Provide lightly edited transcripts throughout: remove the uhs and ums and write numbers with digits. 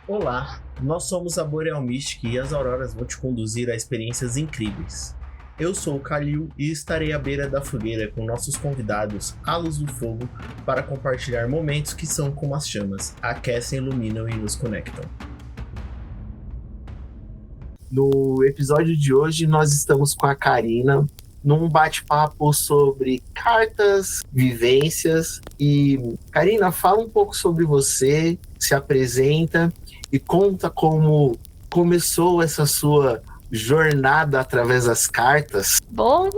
Olá, nós somos a Boreal Mystic e as Auroras vão te conduzir a experiências incríveis. Eu sou o Kalil e estarei à beira da fogueira com nossos convidados à luz do fogo para compartilhar momentos que são como as chamas, aquecem, iluminam e nos conectam. No episódio de hoje nós estamos com a Karina num bate-papo sobre cartas, vivências e Karina, fala um pouco sobre você, se apresenta e conta como começou essa sua jornada através das cartas. Bom,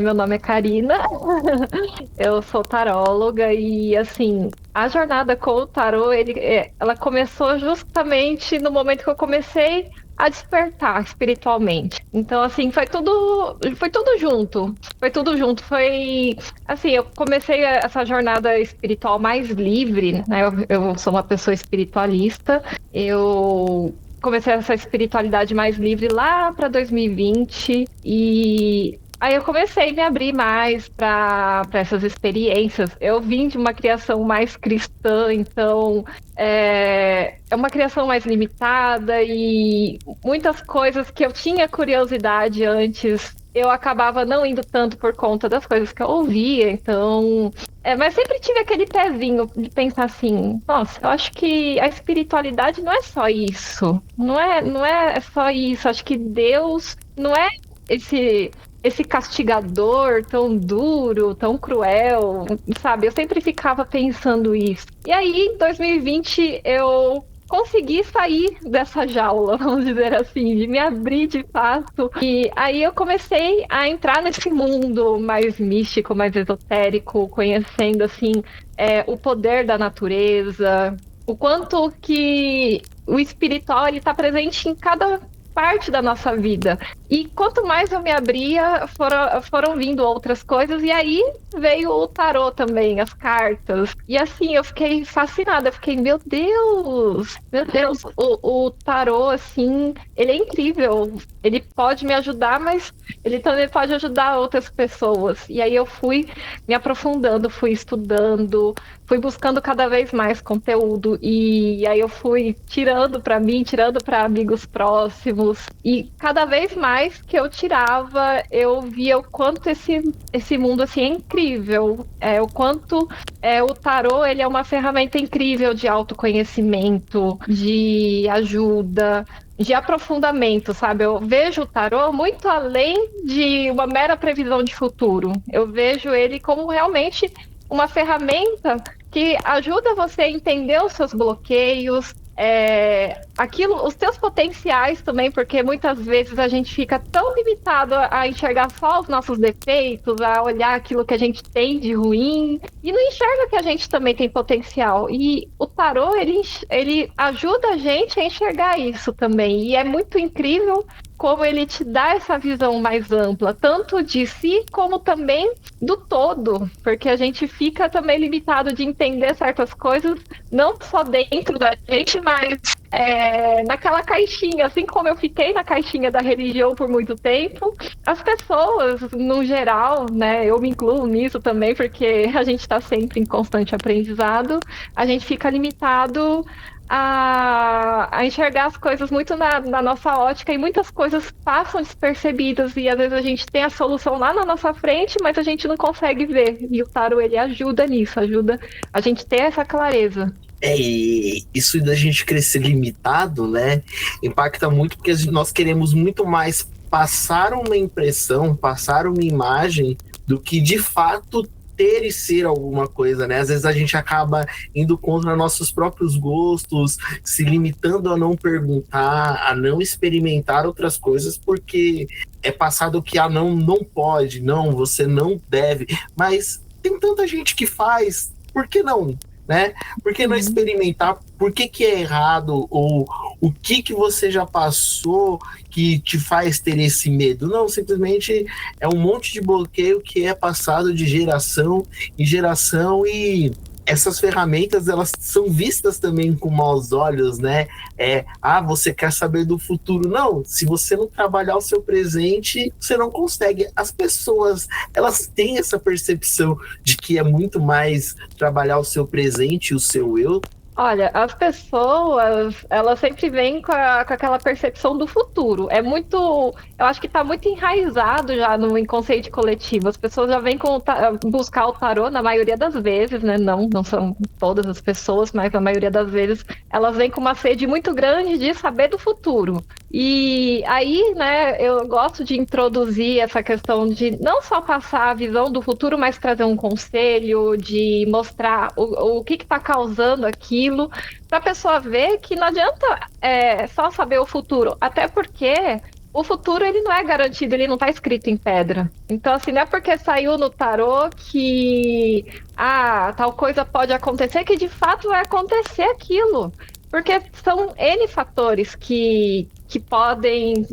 meu nome é Karina, eu sou taróloga e, assim, a jornada com o tarô, ela começou justamente no momento que eu comecei a despertar espiritualmente. Então, assim, foi tudo junto, assim, eu comecei essa jornada espiritual mais livre, né? Eu sou uma pessoa espiritualista, eu comecei essa espiritualidade mais livre lá para 2020 e aí eu comecei a me abrir mais para essas experiências. Eu vim de uma criação mais cristã, então é uma criação mais limitada e muitas coisas que eu tinha curiosidade antes eu acabava não indo tanto por conta das coisas que eu ouvia, então. Mas sempre tive aquele pezinho de pensar assim, nossa, eu acho que a espiritualidade não é só isso. Não é só isso. Acho que Deus não é esse. Esse castigador tão duro, tão cruel, sabe? Eu sempre ficava pensando isso. E aí, em 2020, eu consegui sair dessa jaula, vamos dizer assim, de me abrir de fato. E aí eu comecei a entrar nesse mundo mais místico, mais esotérico, conhecendo assim o poder da natureza, o quanto que o espiritual está presente em cada parte da nossa vida. E quanto mais eu me abria, foram vindo outras coisas, e aí veio o tarô também, as cartas. E assim, eu fiquei fascinada, eu fiquei, meu Deus, o tarô, assim, ele é incrível. Ele pode me ajudar, mas ele também pode ajudar outras pessoas. E aí eu fui me aprofundando, fui estudando, fui buscando cada vez mais conteúdo, e aí eu fui tirando para mim, tirando para amigos próximos, e cada vez mais que eu tirava, eu via o quanto esse mundo assim é incrível, o quanto o tarô ele é uma ferramenta incrível de autoconhecimento, de ajuda, de aprofundamento, sabe? Eu vejo o tarô muito além de uma mera previsão de futuro. Eu vejo ele como realmente uma ferramenta que ajuda você a entender os seus bloqueios, os teus potenciais também, porque muitas vezes a gente fica tão limitado a enxergar só os nossos defeitos, a olhar aquilo que a gente tem de ruim, e não enxerga que a gente também tem potencial. E o tarô, ele ajuda a gente a enxergar isso também, e é muito incrível como ele te dá essa visão mais ampla, tanto de si como também do todo, porque a gente fica também limitado de entender certas coisas, não só dentro da gente, mas naquela caixinha, assim como eu fiquei na caixinha da religião por muito tempo, as pessoas, no geral, né, eu me incluo nisso também, porque a gente está sempre em constante aprendizado, a gente fica limitado a enxergar as coisas muito na nossa ótica e muitas coisas passam despercebidas e às vezes a gente tem a solução lá na nossa frente, mas a gente não consegue ver. E o tarot ele ajuda nisso, ajuda a gente ter essa clareza. E isso da gente crescer limitado, né, impacta muito porque nós queremos muito mais passar uma impressão, passar uma imagem do que de fato ter e ser alguma coisa, né? Às vezes a gente acaba indo contra nossos próprios gostos, se limitando a não perguntar, a não experimentar outras coisas, porque é passado que não pode, não, você não deve. Mas tem tanta gente que faz, por que não? Né? Por que não experimentar? Por que é errado? Ou o que você já passou que te faz ter esse medo? Não, simplesmente é um monte de bloqueio que é passado de geração em geração e essas ferramentas elas são vistas também com maus olhos, né? Você quer saber do futuro? Não, se você não trabalhar o seu presente, você não consegue. As pessoas, elas têm essa percepção de que é muito mais trabalhar o seu presente e o seu eu Olha, as pessoas, elas sempre vêm com aquela percepção do futuro. É muito, eu acho que está muito enraizado já no inconsciente coletivo. As pessoas já vêm buscar o tarô na maioria das vezes, né? Não são todas as pessoas, mas na maioria das vezes elas vêm com uma sede muito grande de saber do futuro. E aí, né, eu gosto de introduzir essa questão de não só passar a visão do futuro, mas trazer um conselho, de mostrar o que está causando aquilo para a pessoa ver que não adianta só saber o futuro, até porque o futuro ele não é garantido, ele não está escrito em pedra. Então, assim, não é porque saiu no tarô que tal coisa pode acontecer, que de fato vai acontecer aquilo. Porque são N fatores que podem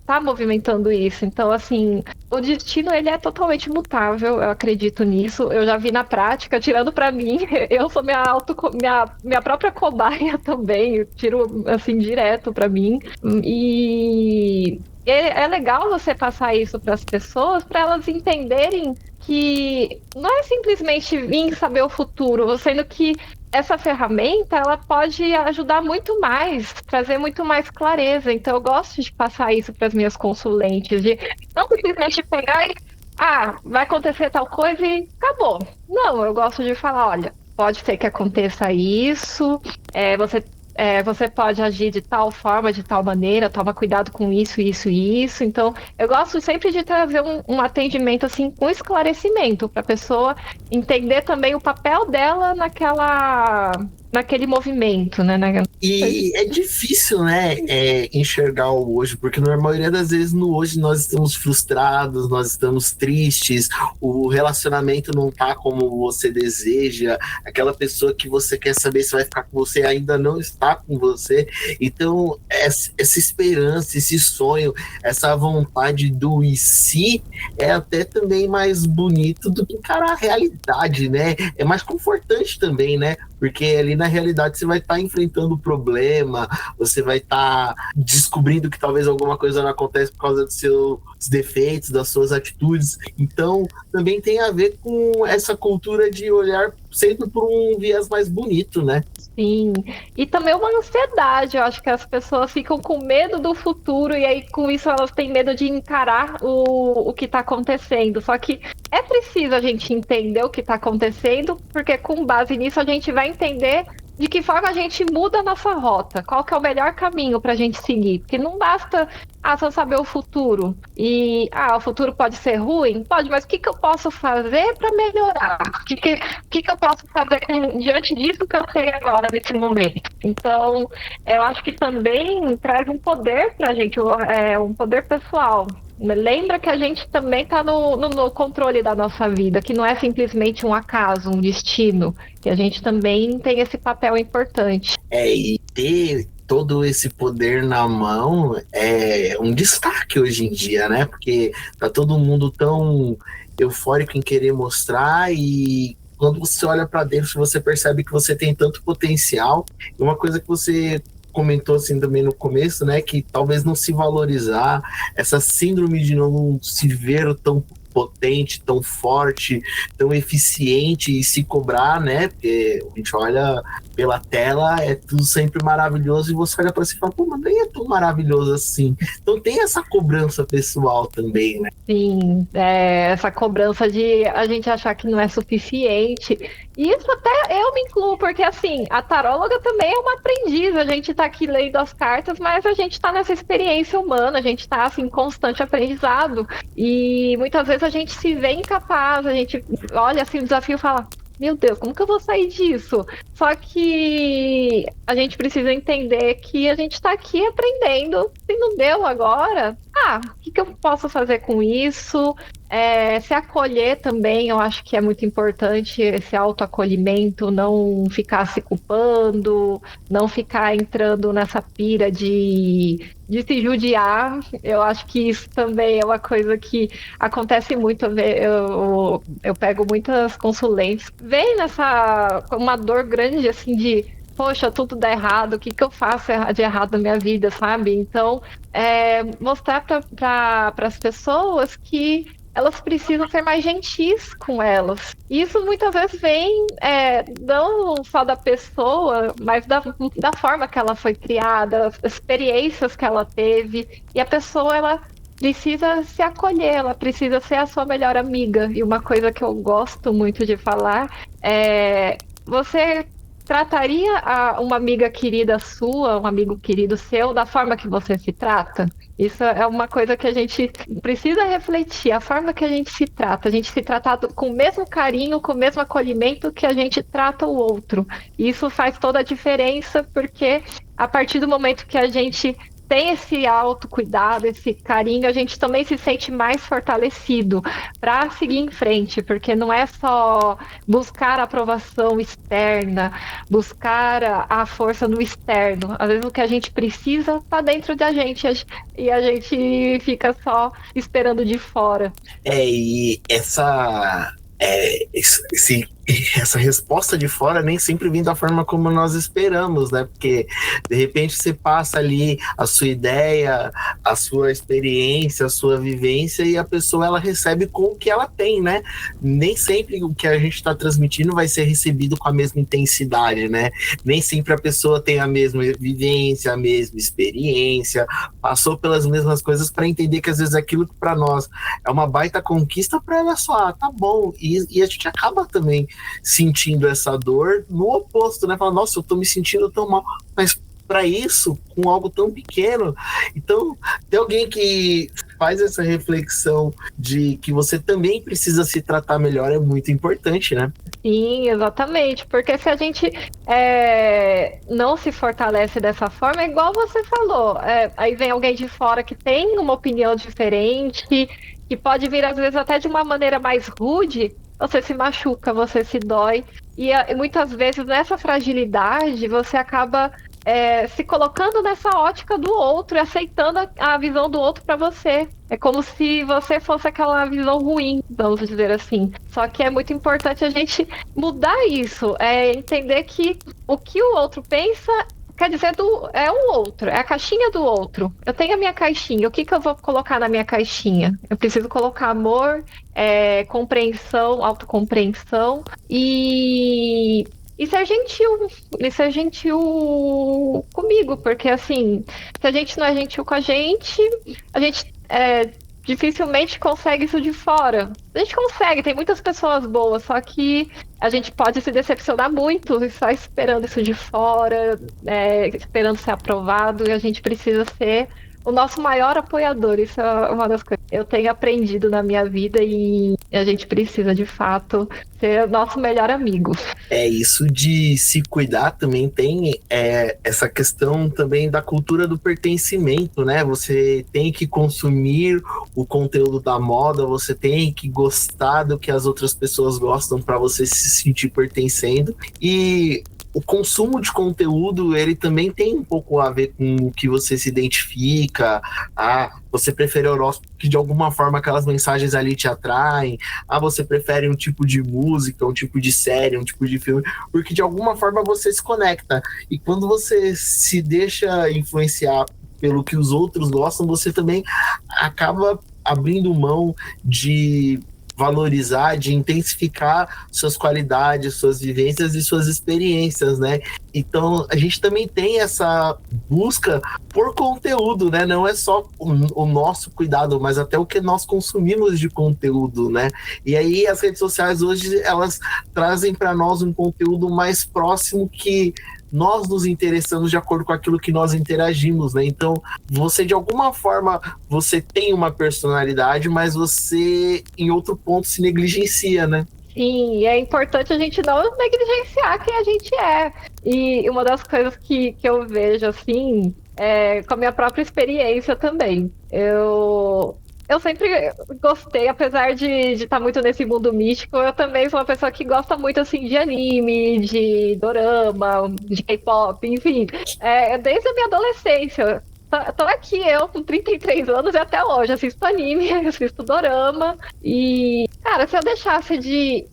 tá movimentando isso. Então, assim, o destino ele é totalmente mutável, eu acredito nisso. Eu já vi na prática, tirando para mim, eu sou minha própria cobaia também, eu tiro assim direto para mim. E é legal você passar isso para as pessoas, para elas entenderem que não é simplesmente vir saber o futuro, sendo que essa ferramenta ela pode ajudar muito mais, trazer muito mais clareza. Então, eu gosto de passar isso para as minhas consulentes, de não simplesmente pegar e vai acontecer tal coisa e acabou. Não, eu gosto de falar, olha, pode ser que aconteça isso, você pode agir de tal forma, de tal maneira, toma cuidado com isso, isso e isso. Então, eu gosto sempre de trazer um atendimento assim com esclarecimento para a pessoa entender também o papel dela naquele movimento, né? E é difícil, né, enxergar o hoje, porque na maioria das vezes no hoje nós estamos frustrados, nós estamos tristes, o relacionamento não tá como você deseja, aquela pessoa que você quer saber se vai ficar com você ainda não está com você. Então, essa esperança, esse sonho, essa vontade do e se é até também mais bonito do que encarar a realidade, né? É mais confortante também, né? Porque ali na realidade você vai estar enfrentando o problema, você vai estar descobrindo que talvez alguma coisa não acontece por causa dos seus defeitos, das suas atitudes. Então, também tem a ver com essa cultura de olhar sempre por um viés mais bonito, né? Sim, e também uma ansiedade. Eu acho que as pessoas ficam com medo do futuro e aí com isso elas têm medo de encarar o que está acontecendo. Só que é preciso a gente entender o que está acontecendo, porque com base nisso a gente vai entender de que forma a gente muda a nossa rota, qual que é o melhor caminho para a gente seguir, porque não basta só saber o futuro, e o futuro pode ser ruim? Pode, mas o que eu posso fazer para melhorar? O que eu posso fazer diante disso que eu sei agora, nesse momento? Então, eu acho que também traz um poder para a gente, um poder pessoal. Lembra que a gente também está no controle da nossa vida, que não é simplesmente um acaso, um destino, que a gente também tem esse papel importante. E ter todo esse poder na mão é um destaque hoje em dia, né? Porque tá todo mundo tão eufórico em querer mostrar e quando você olha para dentro, você percebe que você tem tanto potencial. E uma coisa que você comentou assim também no começo, né, que talvez não se valorizar, essa síndrome de não se ver tão potente, tão forte, tão eficiente e se cobrar, né, porque a gente olha pela tela, é tudo sempre maravilhoso e você olha para si e fala, pô, mas nem é tão maravilhoso assim. Então tem essa cobrança pessoal também, né? Sim, essa cobrança de a gente achar que não é suficiente. E isso até eu me incluo, porque assim, a taróloga também é uma aprendiz, a gente tá aqui lendo as cartas, mas a gente tá nessa experiência humana, a gente tá assim, em constante aprendizado. E muitas vezes a gente se vê incapaz, a gente olha assim o desafio e fala, meu Deus, como que eu vou sair disso? Só que a gente precisa entender que a gente está aqui aprendendo. Se não deu agora, o que eu posso fazer com isso? Se acolher também, eu acho que é muito importante esse autoacolhimento, não ficar se culpando, não ficar entrando nessa pira de se judiar. Eu acho que isso também é uma coisa que acontece muito. Eu pego muitas consulentes, vem uma dor grande assim de poxa, tudo dá errado, o que eu faço de errado na minha vida, sabe? Então, mostrar para as pessoas que elas precisam ser mais gentis com elas. Isso muitas vezes vem não só da pessoa, mas da forma que ela foi criada, as experiências que ela teve. E a pessoa, ela precisa se acolher, ela precisa ser a sua melhor amiga. E uma coisa que eu gosto muito de falar é: você trataria uma amiga querida sua, um amigo querido seu, da forma que você se trata? Isso é uma coisa que a gente precisa refletir, a forma que a gente se trata com o mesmo carinho, com o mesmo acolhimento que a gente trata o outro. Isso faz toda a diferença, porque a partir do momento que a gente tem esse autocuidado, esse carinho, a gente também se sente mais fortalecido para seguir em frente, porque não é só buscar a aprovação externa, buscar a força no externo. Às vezes o que a gente precisa está dentro da gente e a gente fica só esperando de fora. E essa resposta de fora nem sempre vem da forma como nós esperamos, né? Porque de repente você passa ali a sua ideia, a sua experiência, a sua vivência, e a pessoa, ela recebe com o que ela tem, né? Nem sempre o que a gente está transmitindo vai ser recebido com a mesma intensidade, né? Nem sempre a pessoa tem a mesma vivência, a mesma experiência, passou pelas mesmas coisas para entender que às vezes aquilo que para nós é uma baita conquista, para ela só, tá bom. E a gente acaba também sentindo essa dor no oposto, né? Fala, nossa, eu tô me sentindo tão mal, mas para isso, com algo tão pequeno. Então, tem alguém que faz essa reflexão de que você também precisa se tratar melhor, é muito importante, né? Sim, exatamente, porque se a gente não se fortalece dessa forma, é igual você falou, aí vem alguém de fora que tem uma opinião diferente, que pode vir às vezes até de uma maneira mais rude, você se machuca, você se dói, e muitas vezes nessa fragilidade você acaba se colocando nessa ótica do outro e aceitando a visão do outro para você. É como se você fosse aquela visão ruim, vamos dizer assim. Só que é muito importante a gente mudar isso, entender que o que o outro pensa quer dizer é o outro, é a caixinha do outro. Eu tenho a minha caixinha, o que eu vou colocar na minha caixinha? Eu preciso colocar amor, compreensão, autocompreensão e ser gentil comigo, porque assim, se a gente não é gentil com a gente dificilmente consegue isso de fora. A gente consegue, tem muitas pessoas boas, só que a gente pode se decepcionar muito só esperando isso de fora, esperando ser aprovado, e a gente precisa ser o nosso maior apoiador. Isso é uma das coisas que eu tenho aprendido na minha vida, e a gente precisa, de fato, ser o nosso melhor amigo. Isso de se cuidar também tem essa questão também da cultura do pertencimento, né? Você tem que consumir o conteúdo da moda, você tem que gostar do que as outras pessoas gostam para você se sentir pertencendo. E o consumo de conteúdo, ele também tem um pouco a ver com o que você se identifica. Você prefere horóscopo, que de alguma forma aquelas mensagens ali te atraem. Você prefere um tipo de música, um tipo de série, um tipo de filme, porque de alguma forma você se conecta. E quando você se deixa influenciar pelo que os outros gostam, você também acaba abrindo mão de valorizar, de intensificar suas qualidades, suas vivências e suas experiências, né? Então, a gente também tem essa busca por conteúdo, né? Não é só o nosso cuidado, mas até o que nós consumimos de conteúdo, né? E aí, as redes sociais hoje, elas trazem para nós um conteúdo mais próximo que nós nos interessamos de acordo com aquilo que nós interagimos, né? Então, você, de alguma forma, você tem uma personalidade, mas você, em outro ponto, se negligencia, né? Sim, é importante a gente não negligenciar quem a gente é. E uma das coisas que eu vejo, assim, com a minha própria experiência também. Eu sempre gostei, apesar de estar muito nesse mundo místico, eu também sou uma pessoa que gosta muito, assim, de anime, de dorama, de K-pop, enfim. Desde a minha adolescência. Tô aqui, eu com 33 anos e até hoje assisto anime, assisto dorama. E, cara, se eu deixasse de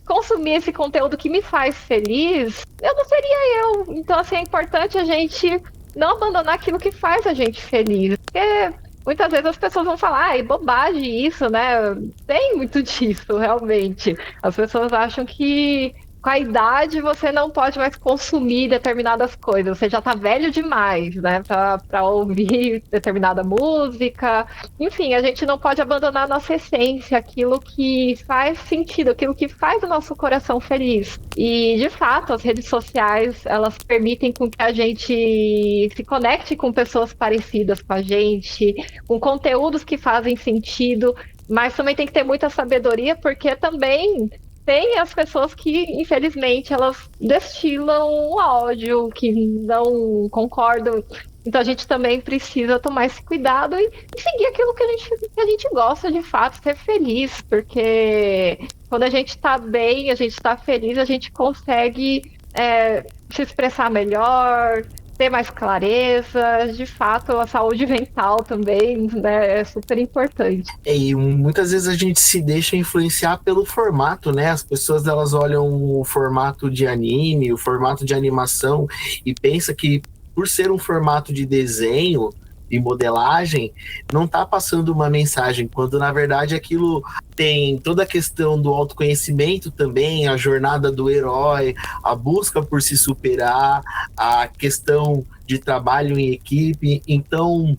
consumir esse conteúdo que me faz feliz, eu não seria eu. Então, assim, é importante a gente não abandonar aquilo que faz a gente feliz. Porque muitas vezes as pessoas vão falar, ai, bobagem isso, né? Tem muito disso, realmente. As pessoas acham que com a idade você não pode mais consumir determinadas coisas, você já tá velho demais, né, para ouvir determinada música. Enfim, a gente não pode abandonar a nossa essência, aquilo que faz sentido, aquilo que faz o nosso coração feliz. E, de fato, as redes sociais, elas permitem com que a gente se conecte com pessoas parecidas com a gente, com conteúdos que fazem sentido, mas também tem que ter muita sabedoria, porque também tem as pessoas que, infelizmente, elas destilam ódio, que não concordam. Então a gente também precisa tomar esse cuidado e seguir aquilo que a gente gosta de fato, ser feliz, porque quando a gente está bem, a gente está feliz, a gente consegue se expressar melhor, ter mais clareza. De fato, a saúde mental também, né, é super importante. E muitas vezes a gente se deixa influenciar pelo formato, né? As pessoas, elas olham o formato de anime, o formato de animação e pensa que por ser um formato de desenho e modelagem, não está passando uma mensagem, quando na verdade aquilo tem toda a questão do autoconhecimento também, a jornada do herói, a busca por se superar, a questão de trabalho em equipe. Então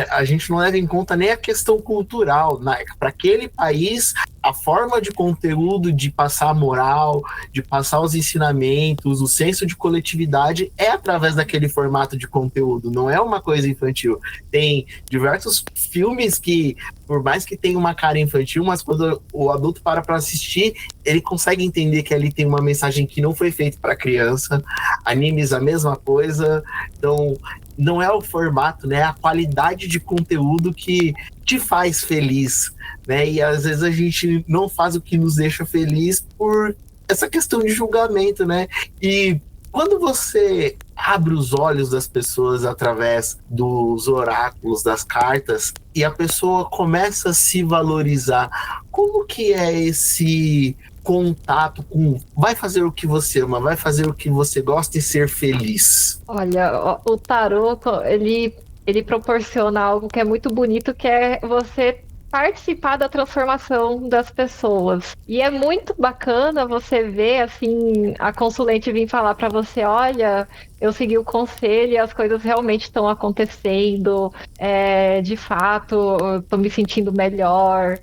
a gente não leva em conta nem a questão cultural. Para aquele país, a forma de conteúdo, de passar a moral, de passar os ensinamentos, o senso de coletividade é através daquele formato de conteúdo, não é uma coisa infantil. Tem diversos filmes que, por mais que tenha uma cara infantil, mas quando o adulto para assistir, ele consegue entender que ali tem uma mensagem que não foi feita para criança. Animes, a mesma coisa. Então, não é o formato, né? É a qualidade de conteúdo que te faz feliz, né? E às vezes a gente não faz o que nos deixa feliz por essa questão de julgamento, né? E quando você abre os olhos das pessoas através dos oráculos, das cartas, e a pessoa começa a se valorizar, como que é esse contato com vai fazer o que você ama, vai fazer o que você gosta e ser feliz? Olha, o tarô, ele proporciona algo que é muito bonito, que é você participar da transformação das pessoas. E é muito bacana você ver, assim, a consulente vir falar para você, olha, eu segui o conselho e as coisas realmente estão acontecendo, de fato, eu tô me sentindo melhor,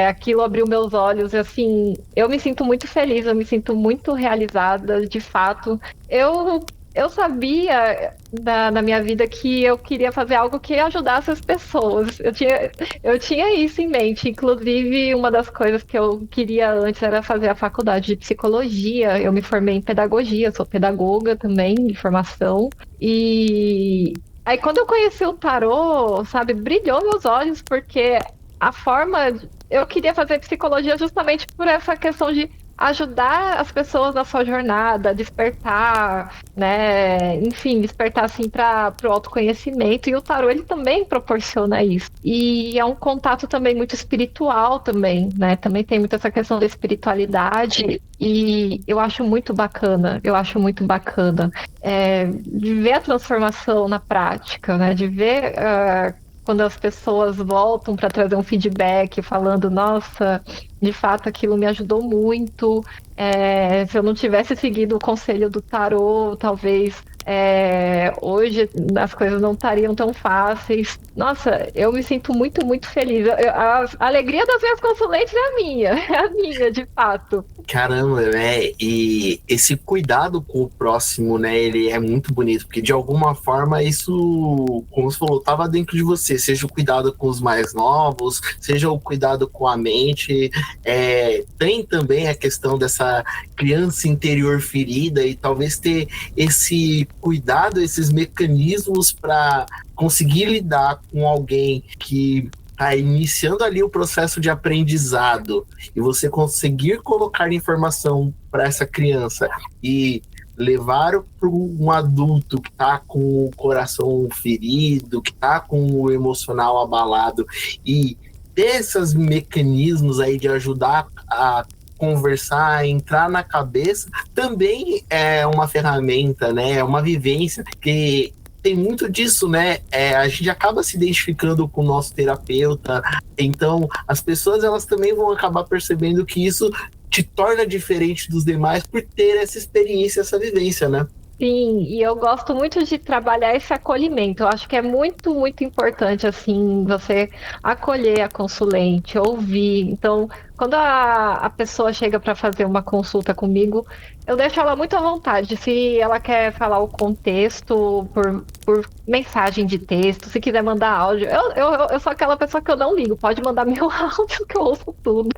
aquilo abriu meus olhos, assim, eu me sinto muito feliz, eu me sinto muito realizada, de fato. Eu sabia na minha vida que eu queria fazer algo que ajudasse as pessoas. Eu tinha isso em mente. Inclusive, uma das coisas que eu queria antes era fazer a faculdade de psicologia. Eu me formei em pedagogia, sou pedagoga também, de formação. E aí, quando eu conheci o tarô, sabe, brilhou meus olhos, porque a forma. Eu queria fazer psicologia justamente por essa questão de ajudar as pessoas na sua jornada, despertar, né? Enfim, despertar assim para o autoconhecimento. E o tarô ele também proporciona isso. E é um contato também muito espiritual também, né? Também tem muito essa questão da espiritualidade. E eu acho muito bacana. Eu acho muito bacana de ver a transformação na prática, né? De ver quando as pessoas voltam para trazer um feedback falando, nossa, de fato aquilo me ajudou muito. Se eu não tivesse seguido o conselho do tarô, talvez hoje as coisas não estariam tão fáceis. Nossa, eu me sinto muito, muito feliz. A alegria das minhas consulentes é a minha, de fato. Caramba, né? E esse cuidado com o próximo, né? Ele é muito bonito, porque de alguma forma isso, como você falou, estava dentro de você. Seja o cuidado com os mais novos, seja o cuidado com a mente. Tem também a questão dessa criança interior ferida e talvez ter esse cuidado, esses mecanismos para conseguir lidar com alguém que está iniciando ali o processo de aprendizado e você conseguir colocar informação para essa criança e levar para um adulto que está com o coração ferido, que está com o emocional abalado e ter esses mecanismos aí de ajudar a conversar, entrar na cabeça, também é uma ferramenta, né? É uma vivência que tem muito disso, né? A gente acaba se identificando com o nosso terapeuta, então as pessoas elas também vão acabar percebendo que isso te torna diferente dos demais por ter essa experiência, essa vivência, né? Sim, e eu gosto muito de trabalhar esse acolhimento. Eu acho que é muito, muito importante, assim, você acolher a consulente, ouvir. Então, quando a pessoa chega para fazer uma consulta comigo, eu deixo ela muito à vontade. Se ela quer falar o contexto por mensagem de texto, se quiser mandar áudio, eu sou aquela pessoa que eu não ligo. Pode mandar meu áudio, que eu ouço tudo.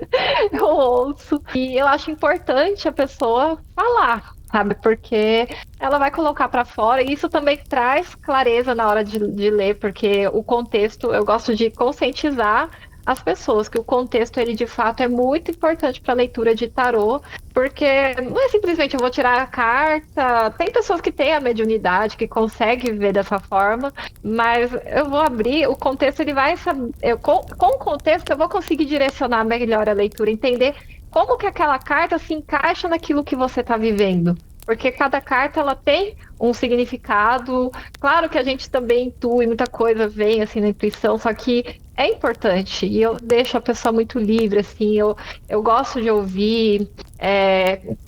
Eu ouço. E eu acho importante a pessoa falar, sabe? Porque ela vai colocar para fora e isso também traz clareza na hora de ler, porque o contexto, eu gosto de conscientizar as pessoas que o contexto, ele de fato é muito importante para a leitura de tarô, porque não é simplesmente eu vou tirar a carta. Tem pessoas que têm a mediunidade, que conseguem ver dessa forma, mas eu vou abrir, o contexto ele vai saber, com o contexto eu vou conseguir direcionar melhor a leitura, entender como que aquela carta se encaixa naquilo que você está vivendo. Porque cada carta ela tem um significado. Claro que a gente também intui, muita coisa vem assim na intuição, só que é importante. E eu deixo a pessoa muito livre, assim. Eu gosto de ouvir.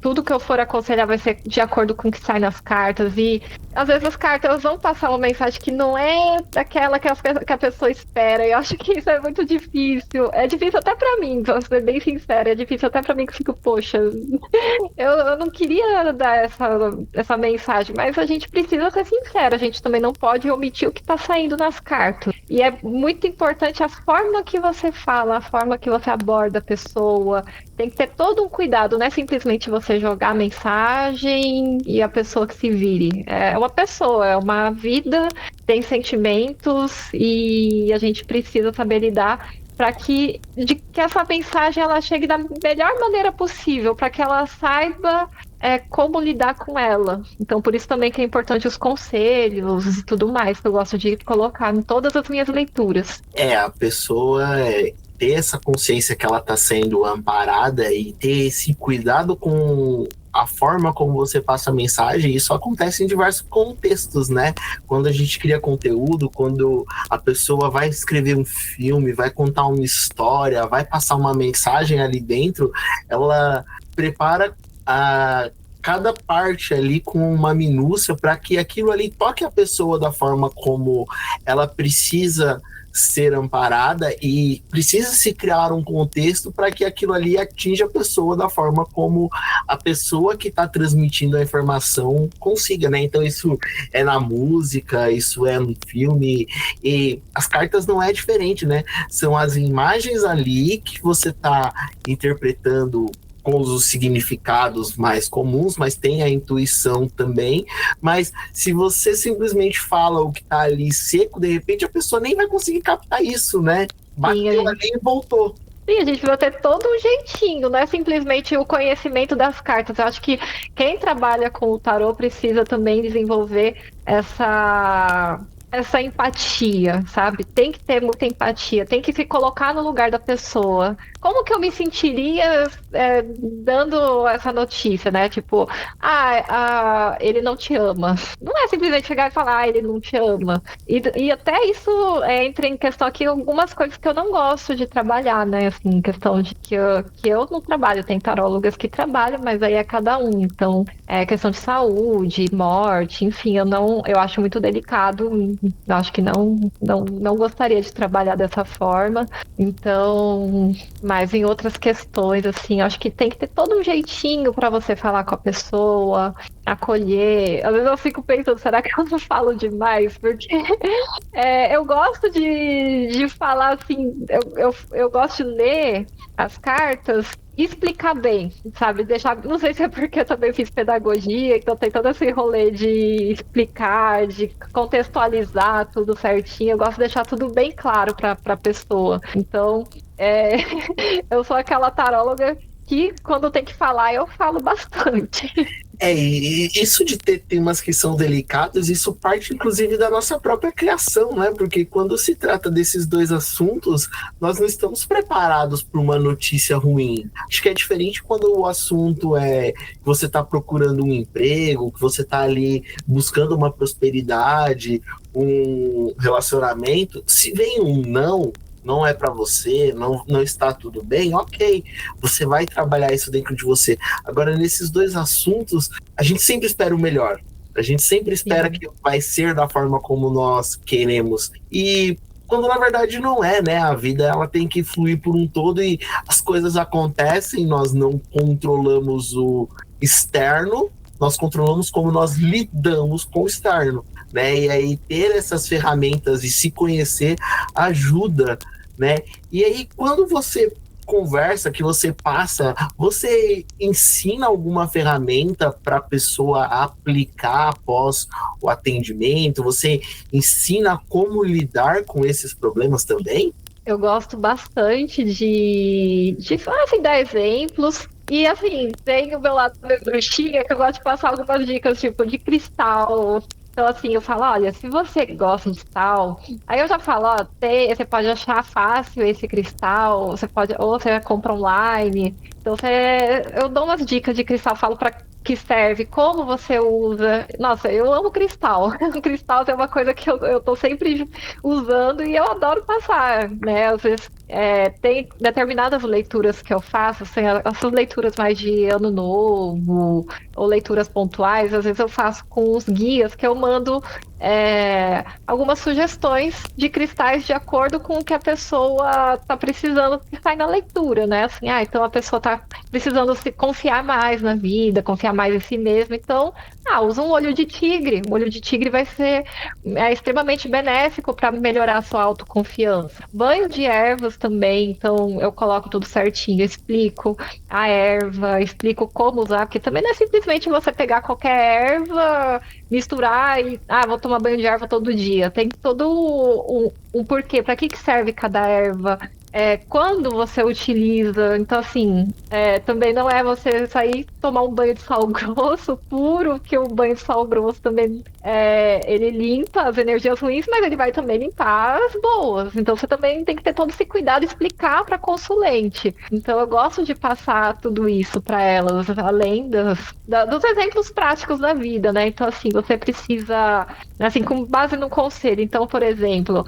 Tudo que eu for aconselhar vai ser de acordo com o que sai nas cartas. E às vezes as cartas vão passar uma mensagem que não é daquela que a pessoa espera. Eu acho que isso é muito difícil. É difícil até pra mim, pra ser bem sincera. É difícil até pra mim que eu fico, poxa, eu não queria dar essa mensagem, mas a gente precisa ser sincero, a gente também não pode omitir o que está saindo nas cartas. E é muito importante a forma que você fala, a forma que você aborda a pessoa. Tem que ter todo um cuidado, não é simplesmente você jogar a mensagem e a pessoa que se vire. É uma pessoa, é uma vida, tem sentimentos e a gente precisa saber lidar para que essa mensagem ela chegue da melhor maneira possível, para que ela saiba como lidar com ela. Então, por isso também que é importante os conselhos e tudo mais, que eu gosto de colocar em todas as minhas leituras. A pessoa ter essa consciência que ela está sendo amparada e ter esse cuidado com a forma como você passa a mensagem, isso acontece em diversos contextos, né? Quando a gente cria conteúdo, quando a pessoa vai escrever um filme, vai contar uma história, vai passar uma mensagem ali dentro, ela prepara cada parte ali com uma minúcia para que aquilo ali toque a pessoa da forma como ela precisa ser amparada e precisa se criar um contexto para que aquilo ali atinja a pessoa da forma como a pessoa que está transmitindo a informação consiga, né? Então isso é na música, isso é no filme e as cartas não é diferente, né? São as imagens ali que você está interpretando com os significados mais comuns, mas tem a intuição também. Mas se você simplesmente fala o que tá ali seco, de repente a pessoa nem vai conseguir captar isso, né? Bateu ali e voltou. Sim, a gente vai ter todo um jeitinho, não é simplesmente o conhecimento das cartas. Eu acho que quem trabalha com o tarô precisa também desenvolver essa empatia, sabe? Tem que ter muita empatia, tem que se colocar no lugar da pessoa. Como que eu me sentiria dando essa notícia, né? Tipo, ele não te ama. Não é simplesmente chegar e falar, ele não te ama. E até isso entra em questão aqui algumas coisas que eu não gosto de trabalhar, né? Assim, questão de que eu não trabalho, tem tarólogas que trabalham, mas aí é cada um. Então, é questão de saúde, morte, enfim, eu acho muito delicado. Eu acho que não gostaria de trabalhar dessa forma. Então, mas em outras questões, assim, acho que tem que ter todo um jeitinho para você falar com a pessoa, acolher. Às vezes eu fico pensando, será que eu não falo demais? Porque eu gosto de falar assim, eu gosto de ler as cartas e explicar bem, sabe? Não sei se é porque eu também fiz pedagogia, então tem todo esse rolê de explicar, de contextualizar tudo certinho. Eu gosto de deixar tudo bem claro para a pessoa. Então, eu sou aquela taróloga que quando tem que falar, eu falo bastante. E isso de ter temas que são delicados, isso parte inclusive da nossa própria criação, né? Porque quando se trata desses dois assuntos, nós não estamos preparados para uma notícia ruim. Acho que é diferente quando o assunto é que você está procurando um emprego, que você está ali buscando uma prosperidade, um relacionamento. Se vem um não é para você, não está tudo bem, ok, você vai trabalhar isso dentro de você. Agora, nesses dois assuntos, a gente sempre espera o melhor. A gente sempre espera que vai ser da forma como nós queremos. E quando na verdade não é, né? A vida ela tem que fluir por um todo e as coisas acontecem, nós não controlamos o externo, nós controlamos como nós lidamos com o externo, né? E aí ter essas ferramentas e se conhecer ajuda, né? E aí quando você conversa, que você passa, você ensina alguma ferramenta para a pessoa aplicar após o atendimento? Você ensina como lidar com esses problemas também? Eu gosto bastante de assim, dar exemplos. E assim, tem o meu lado meio bruxinha, que eu gosto de passar algumas dicas, tipo, de cristal. Então, assim, eu falo, olha, se você gosta de cristal, aí eu já falo, ó, você pode achar fácil esse cristal, você pode, ou você compra online. Então, eu dou umas dicas de cristal, falo para que serve, como você usa. Nossa, eu amo cristal. Cristal é uma coisa que eu tô sempre usando e eu adoro passar, né? Às vezes tem determinadas leituras que eu faço, assim, essas leituras mais de ano novo, ou leituras pontuais, às vezes eu faço com os guias que eu mando algumas sugestões de cristais de acordo com o que a pessoa está precisando que sai na leitura, né? Assim, então a pessoa está precisando se confiar mais na vida, confiar mais em si mesma, então usa um olho de tigre. O olho de tigre vai ser extremamente benéfico para melhorar a sua autoconfiança. Banho de ervas também, então eu coloco tudo certinho, explico a erva, explico como usar, porque também não é simplesmente você pegar qualquer erva, misturar e vou tomar banho de erva todo dia. Tem todo um porquê, para que serve cada erva. Quando você utiliza, então assim, também não é você sair tomar um banho de sal grosso puro, que o banho de sal grosso também ele limpa as energias ruins, mas ele vai também limpar as boas. Então você também tem que ter todo esse cuidado e explicar para consulente. Então eu gosto de passar tudo isso para elas, além dos exemplos práticos da vida, né? Então assim, você precisa, assim, com base no conselho. Então, por exemplo,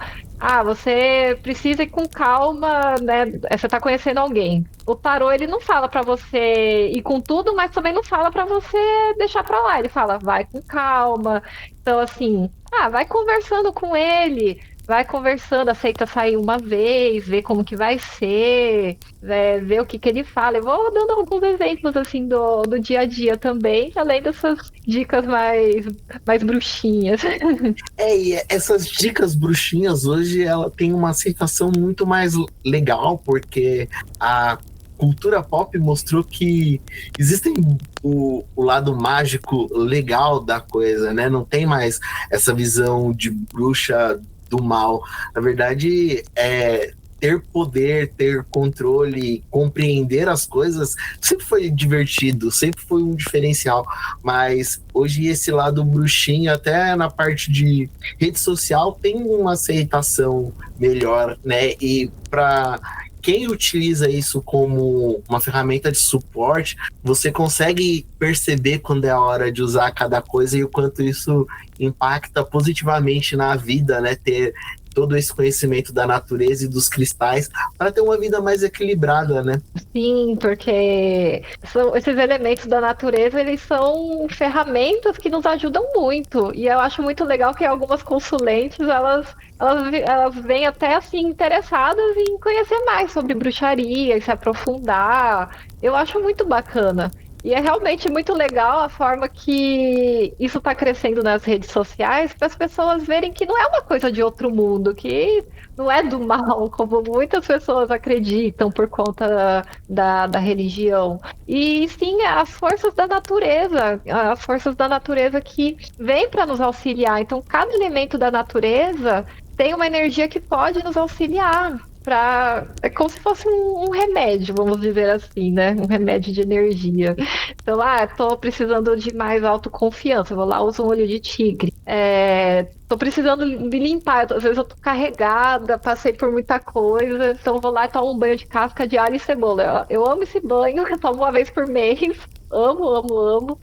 você precisa ir com calma, né? Você tá conhecendo alguém. O tarô, ele não fala pra você ir com tudo, mas também não fala pra você deixar pra lá. Ele fala, vai com calma. Então, assim, vai conversando com ele, vai conversando, aceita sair uma vez, ver como que vai ser, ver o que que ele fala. Eu vou dando alguns exemplos, assim, do dia a dia também, além dessas dicas mais bruxinhas. E essas dicas bruxinhas hoje, ela tem uma aceitação muito mais legal, porque a cultura pop mostrou que existem o lado mágico legal da coisa, né? Não tem mais essa visão de bruxa do mal. Na verdade, ter poder, ter controle, compreender as coisas, sempre foi divertido, sempre foi um diferencial. Mas hoje esse lado bruxinho, até na parte de rede social, tem uma aceitação melhor, né? E para quem utiliza isso como uma ferramenta de suporte, você consegue perceber quando é a hora de usar cada coisa e o quanto isso impacta positivamente na vida, né? Ter todo esse conhecimento da natureza e dos cristais para ter uma vida mais equilibrada, né? Sim, porque esses elementos da natureza, eles são ferramentas que nos ajudam muito. E eu acho muito legal que algumas consulentes, elas vêm até assim interessadas em conhecer mais sobre bruxaria, e se aprofundar. Eu acho muito bacana. E é realmente muito legal a forma que isso está crescendo nas redes sociais, para as pessoas verem que não é uma coisa de outro mundo, que não é do mal, como muitas pessoas acreditam por conta da religião. E sim, as forças da natureza que vêm para nos auxiliar. Então, cada elemento da natureza tem uma energia que pode nos auxiliar. é como se fosse um remédio, vamos dizer assim, né? Um remédio de energia. Então, tô precisando de mais autoconfiança, vou lá, uso um olho de tigre. Tô precisando me limpar, às vezes eu tô carregada, passei por muita coisa, então vou lá e tomo um banho de casca de alho e cebola. Eu amo esse banho, eu tomo uma vez por mês. Amo, amo, amo.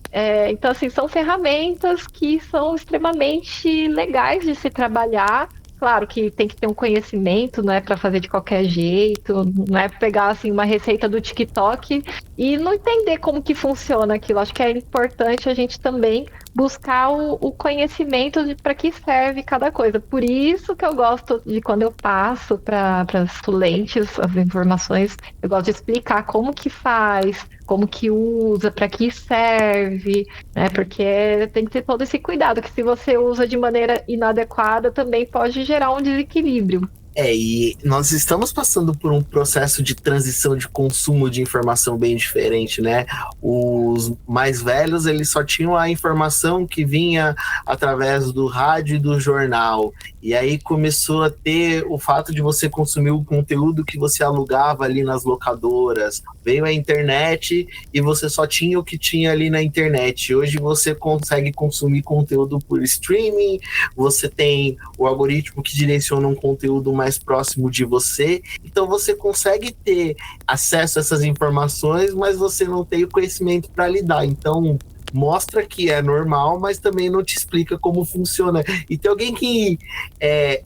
Então, assim, são ferramentas que são extremamente legais de se trabalhar. Claro que tem que ter um conhecimento, não é para fazer de qualquer jeito, não é pegar assim uma receita do TikTok e não entender como que funciona aquilo. Acho que é importante a gente também buscar o conhecimento de para que serve cada coisa. Por isso que eu gosto de quando eu passo para as estudantes as informações, eu gosto de explicar como que faz, como que usa, para que serve, né? Porque tem que ter todo esse cuidado, que se você usa de maneira inadequada, também pode gerar um desequilíbrio. E nós estamos passando por um processo de transição de consumo de informação bem diferente, né? Os mais velhos, eles só tinham a informação que vinha através do rádio e do jornal. E aí começou a ter o fato de você consumir o conteúdo que você alugava ali nas locadoras. Veio a internet e você só tinha o que tinha ali na internet. Hoje você consegue consumir conteúdo por streaming, você tem o algoritmo que direciona um conteúdo mais próximo de você, então você consegue ter acesso a essas informações, mas você não tem o conhecimento para lidar. Então mostra que é normal, mas também não te explica como funciona. E tem alguém que,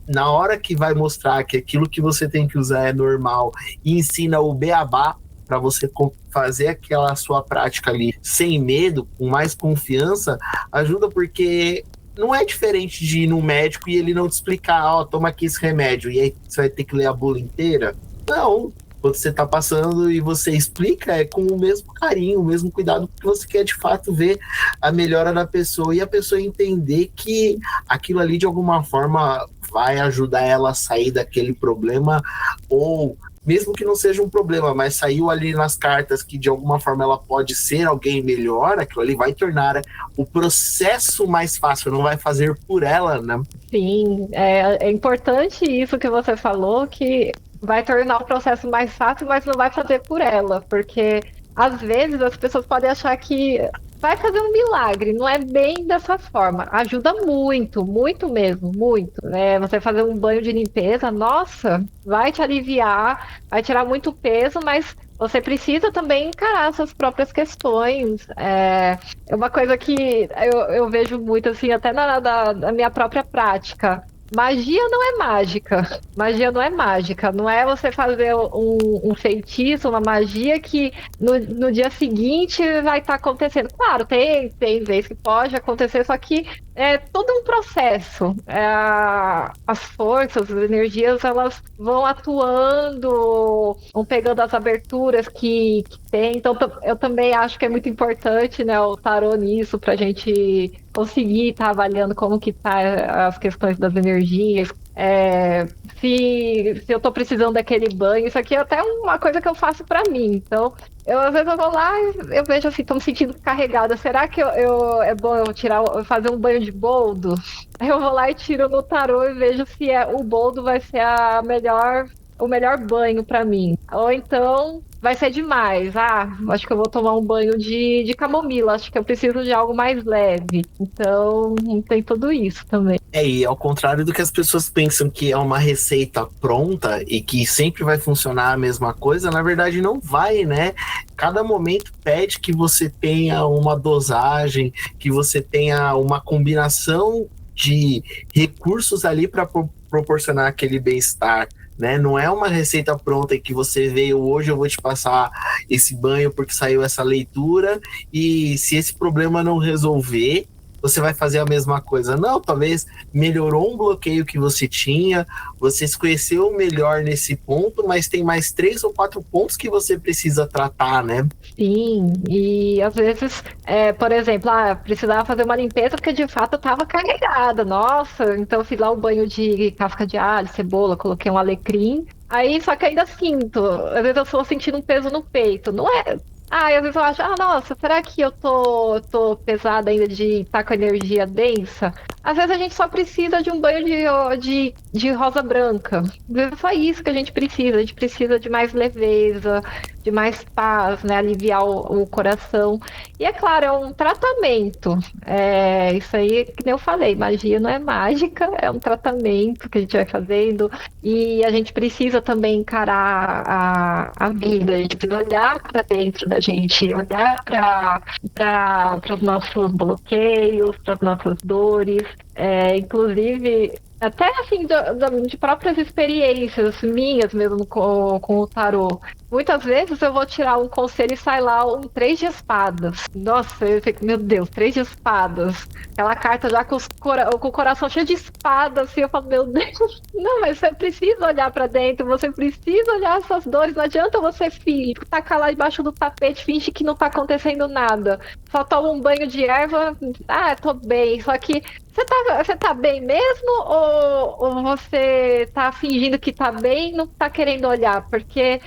na hora que vai mostrar que aquilo que você tem que usar é normal e ensina o beabá para você fazer aquela sua prática ali sem medo, com mais confiança, ajuda, porque não é diferente de ir no médico e ele não te explicar, toma aqui esse remédio, e aí você vai ter que ler a bula inteira. Não. Quando você está passando e você explica, é com o mesmo carinho, o mesmo cuidado, porque você quer de fato ver a melhora da pessoa e a pessoa entender que aquilo ali de alguma forma vai ajudar ela a sair daquele problema, ou mesmo que não seja um problema, mas saiu ali nas cartas que de alguma forma ela pode ser alguém melhor, aquilo ali vai tornar o processo mais fácil, não vai fazer por ela, né? Sim, é importante isso que você falou, que vai tornar o processo mais fácil, mas não vai fazer por ela, porque às vezes as pessoas podem achar que vai fazer um milagre, não é bem dessa forma. Ajuda muito, muito mesmo, muito. Você fazer um banho de limpeza, nossa, vai te aliviar, vai tirar muito peso, mas você precisa também encarar suas próprias questões. É uma coisa que eu vejo muito, assim, até na minha própria prática. Magia não é mágica. Magia não é mágica. Não é você fazer um feitiço, uma magia que no dia seguinte vai estar acontecendo. Claro, tem vezes que pode acontecer, só que é todo um processo. As forças, as energias, elas vão atuando, vão pegando as aberturas que tem. Então, eu também acho que é muito importante, né, o tarô nisso, para a gente conseguir estar avaliando como que tá as questões das energias, se eu tô precisando daquele banho. Isso aqui é até uma coisa que eu faço para mim. Então, às vezes eu vou lá e eu vejo assim, tô me sentindo carregada. Será que é bom eu fazer um banho de boldo? Aí eu vou lá e tiro no tarô e vejo se o boldo vai ser o melhor banho para mim. Ou então vai ser demais. Acho que eu vou tomar um banho de camomila. Acho que eu preciso de algo mais leve. Então, tem tudo isso também. E ao contrário do que as pessoas pensam que é uma receita pronta e que sempre vai funcionar a mesma coisa, na verdade não vai, né? Cada momento pede que você tenha uma dosagem, que você tenha uma combinação de recursos ali para proporcionar aquele bem-estar, né? Não é uma receita pronta e que você veio hoje, eu vou te passar esse banho porque saiu essa leitura, e se esse problema não resolver, você vai fazer a mesma coisa. Não, talvez melhorou um bloqueio que você tinha, você se conheceu melhor nesse ponto, mas tem mais 3 ou 4 pontos que você precisa tratar, né? Sim, e às vezes, por exemplo, precisava fazer uma limpeza porque de fato eu estava carregada. Nossa, então eu fiz lá o banho de casca de alho, cebola, coloquei um alecrim. Aí, só que ainda sinto, às vezes eu estou sentindo um peso no peito. Não é. Às vezes eu acho, nossa, será que eu tô pesada ainda de estar com energia densa? Às vezes a gente só precisa de um banho de rosa branca. Às vezes é só isso que a gente precisa. A gente precisa de mais leveza, de mais paz, né? Aliviar o coração. E é claro, é um tratamento. Isso aí, que nem eu falei, magia não é mágica, é um tratamento que a gente vai fazendo. E a gente precisa também encarar a vida, a gente precisa olhar para dentro da gente, olhar para os nossos bloqueios, para as nossas dores. Inclusive, até assim, de próprias experiências minhas mesmo com o tarô. Muitas vezes eu vou tirar um conselho e sai lá um três de espadas. Nossa, eu fico, meu Deus, três de espadas. Aquela carta já com o coração cheio de espadas, assim, eu falo, meu Deus. Não, mas você precisa olhar pra dentro, você precisa olhar essas dores. Não adianta você tacar lá debaixo do tapete, finge que não tá acontecendo nada. Só toma um banho de erva, tô bem. Só que você tá bem mesmo ou você tá fingindo que tá bem e não tá querendo olhar? Porque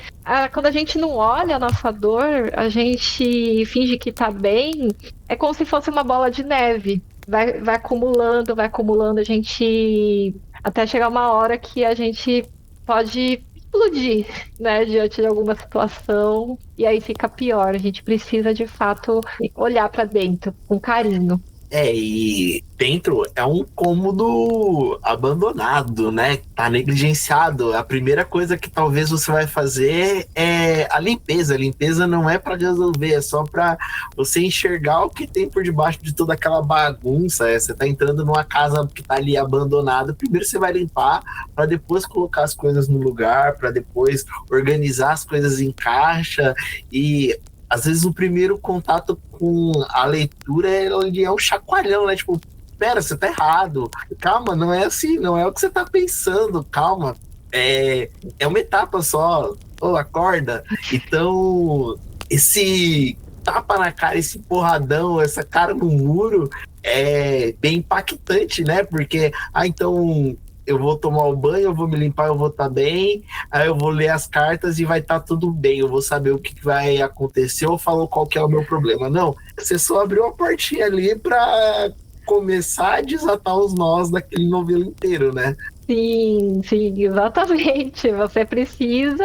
quando a gente não olha a nossa dor, a gente finge que tá bem, é como se fosse uma bola de neve. Vai acumulando, a gente até chegar uma hora que a gente pode explodir, né, diante de alguma situação, e aí fica pior. A gente precisa de fato olhar para dentro com carinho. E dentro é um cômodo abandonado, né? Tá negligenciado. A primeira coisa que talvez você vai fazer é a limpeza. A limpeza não é para resolver, é só para você enxergar o que tem por debaixo de toda aquela bagunça. Você tá entrando numa casa que tá ali abandonada. Primeiro você vai limpar, para depois colocar as coisas no lugar, para depois organizar as coisas em caixa. E às vezes o primeiro contato com a leitura é um chacoalhão, né? Tipo, pera, você tá errado. Calma, não é assim, não é o que você tá pensando. Calma, é uma etapa só. Acorda. Então, esse tapa na cara, esse porradão, essa cara no muro é bem impactante, né? Porque, então eu vou tomar o banho, eu vou me limpar, eu vou estar bem, aí eu vou ler as cartas e vai estar tudo bem, eu vou saber o que vai acontecer ou falou qual que é o meu problema. Não, você só abriu uma portinha ali para começar a desatar os nós daquele novelo inteiro, né? Sim, exatamente. Você precisa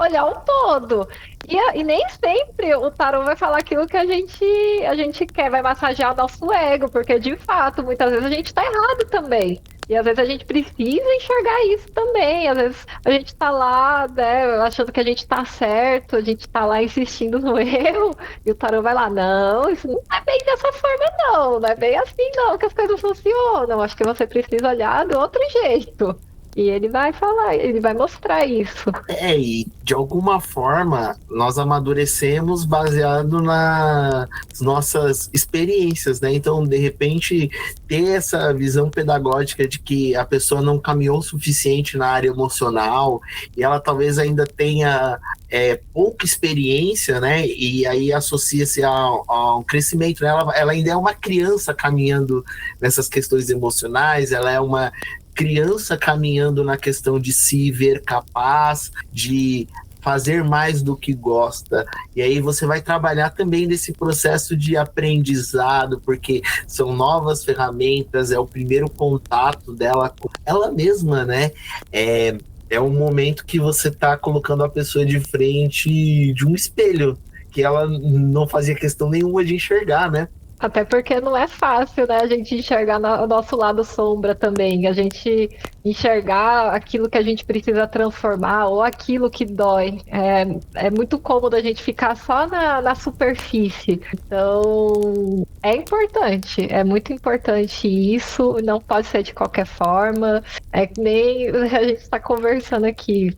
olhar o todo. E nem sempre o tarô vai falar aquilo que a gente quer, vai massagear o nosso ego, porque de fato, muitas vezes a gente está errado também. E às vezes a gente precisa enxergar isso também. Às vezes a gente tá lá, né, achando que a gente tá certo, a gente tá lá insistindo no erro, e o tarô vai lá, não, isso não é bem dessa forma, não é bem assim, não, que as coisas funcionam. Acho que você precisa olhar do outro jeito. E ele vai falar, ele vai mostrar isso. E de alguma forma nós amadurecemos baseado nas nossas experiências, né? Então, de repente, ter essa visão pedagógica de que a pessoa não caminhou o suficiente na área emocional e ela talvez ainda tenha pouca experiência, né? E aí associa-se ao crescimento, né? Ela ainda é uma criança caminhando nessas questões emocionais, ela é uma criança caminhando na questão de se ver capaz, de fazer mais do que gosta. E aí você vai trabalhar também nesse processo de aprendizado, porque são novas ferramentas, é o primeiro contato dela com ela mesma, né? É um momento que você está colocando a pessoa de frente de um espelho, que ela não fazia questão nenhuma de enxergar, né? Até porque não é fácil, né, a gente enxergar o nosso lado sombra também, a gente enxergar aquilo que a gente precisa transformar ou aquilo que dói. É muito cômodo a gente ficar só na superfície. Então, é importante, é muito importante isso, não pode ser de qualquer forma. É que nem a gente está conversando aqui,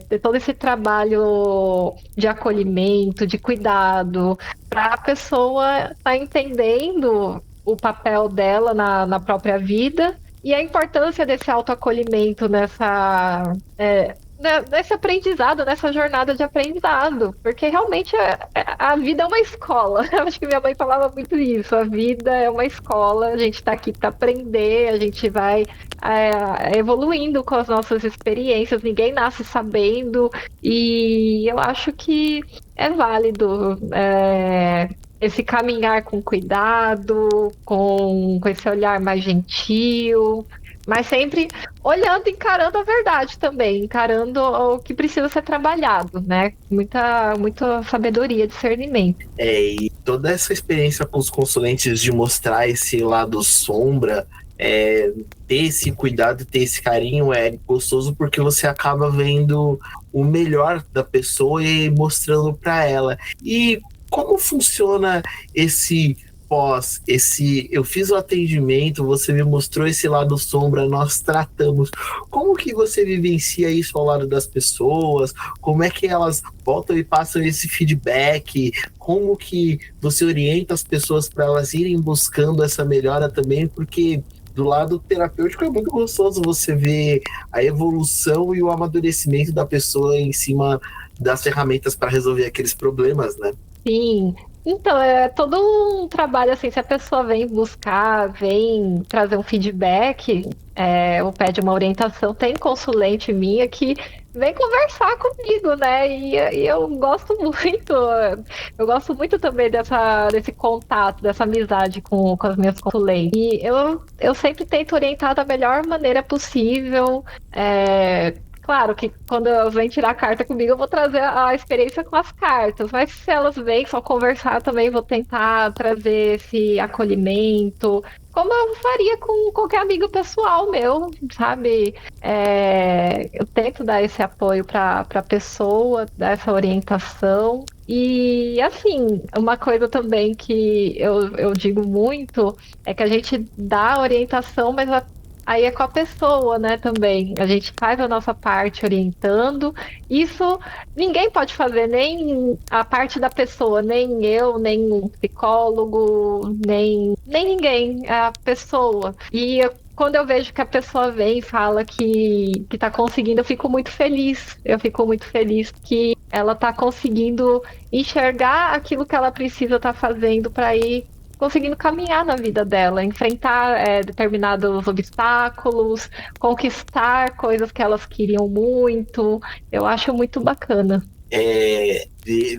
ter todo esse trabalho de acolhimento, de cuidado, para a pessoa estar entendendo o papel dela na própria vida e a importância desse autoacolhimento nesse aprendizado, nessa jornada de aprendizado, porque realmente a vida é uma escola. Eu acho que minha mãe falava muito isso, a vida é uma escola, a gente está aqui para aprender, a gente vai evoluindo com as nossas experiências, ninguém nasce sabendo, e eu acho que é válido esse caminhar com cuidado, com esse olhar mais gentil, mas sempre olhando, encarando a verdade também, encarando o que precisa ser trabalhado, né? Muita sabedoria, discernimento. E toda essa experiência com os consulentes de mostrar esse lado sombra, ter esse cuidado, ter esse carinho é gostoso porque você acaba vendo o melhor da pessoa e mostrando para ela. E como funciona esse eu fiz o atendimento, você me mostrou esse lado sombra, nós tratamos. Como que você vivencia isso ao lado das pessoas? Como é que elas voltam e passam esse feedback? Como que você orienta as pessoas para elas irem buscando essa melhora também? Porque do lado terapêutico é muito gostoso você ver a evolução e o amadurecimento da pessoa em cima das ferramentas para resolver aqueles problemas, né? Sim. Então, é todo um trabalho assim, se a pessoa vem buscar, vem trazer um feedback, ou pede uma orientação, tem consulente minha que vem conversar comigo, né? E eu gosto muito também desse contato, dessa amizade com as minhas consulentes. E eu sempre tento orientar da melhor maneira possível. Claro que quando elas vêm tirar a carta comigo, eu vou trazer a experiência com as cartas, mas se elas vêm só conversar também, vou tentar trazer esse acolhimento, como eu faria com qualquer amigo pessoal meu, sabe? Eu tento dar esse apoio para a pessoa, dar essa orientação. E, assim, uma coisa também que eu digo muito é que a gente dá orientação, mas aí é com a pessoa, né, também. A gente faz a nossa parte orientando. Isso ninguém pode fazer, nem a parte da pessoa, nem eu, nem um psicólogo, nem ninguém, é a pessoa. Quando eu vejo que a pessoa vem e fala que tá conseguindo, eu fico muito feliz. Eu fico muito feliz que ela tá conseguindo enxergar aquilo que ela precisa estar fazendo para ir conseguindo caminhar na vida dela, enfrentar determinados obstáculos, conquistar coisas que elas queriam muito. Eu acho muito bacana. Ver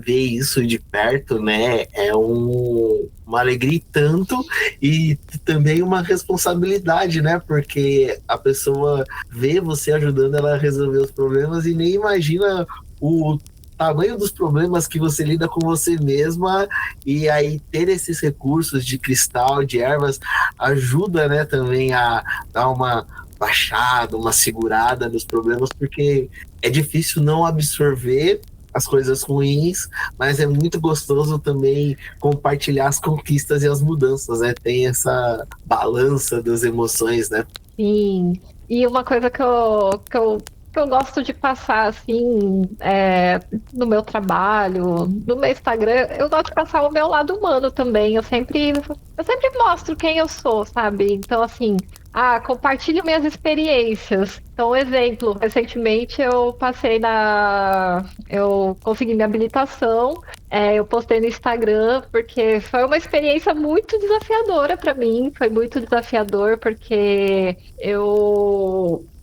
isso de perto, né, é uma alegria e tanto, e também uma responsabilidade, né, porque a pessoa vê você ajudando ela a resolver os problemas e nem imagina o tamanho dos problemas que você lida com você mesma, e aí ter esses recursos de cristal, de ervas, ajuda, né, também a dar uma baixada, uma segurada nos problemas, porque é difícil não absorver as coisas ruins, mas é muito gostoso também compartilhar as conquistas e as mudanças, né? Tem essa balança das emoções, né? Sim. E uma coisa que eu gosto de passar, assim, no meu trabalho, no meu Instagram, eu gosto de passar o meu lado humano também. Eu sempre mostro quem eu sou, sabe? Então, assim, compartilho minhas experiências. Então, exemplo, recentemente eu consegui minha habilitação, eu postei no Instagram, porque foi uma experiência muito desafiadora para mim, foi muito desafiador, porque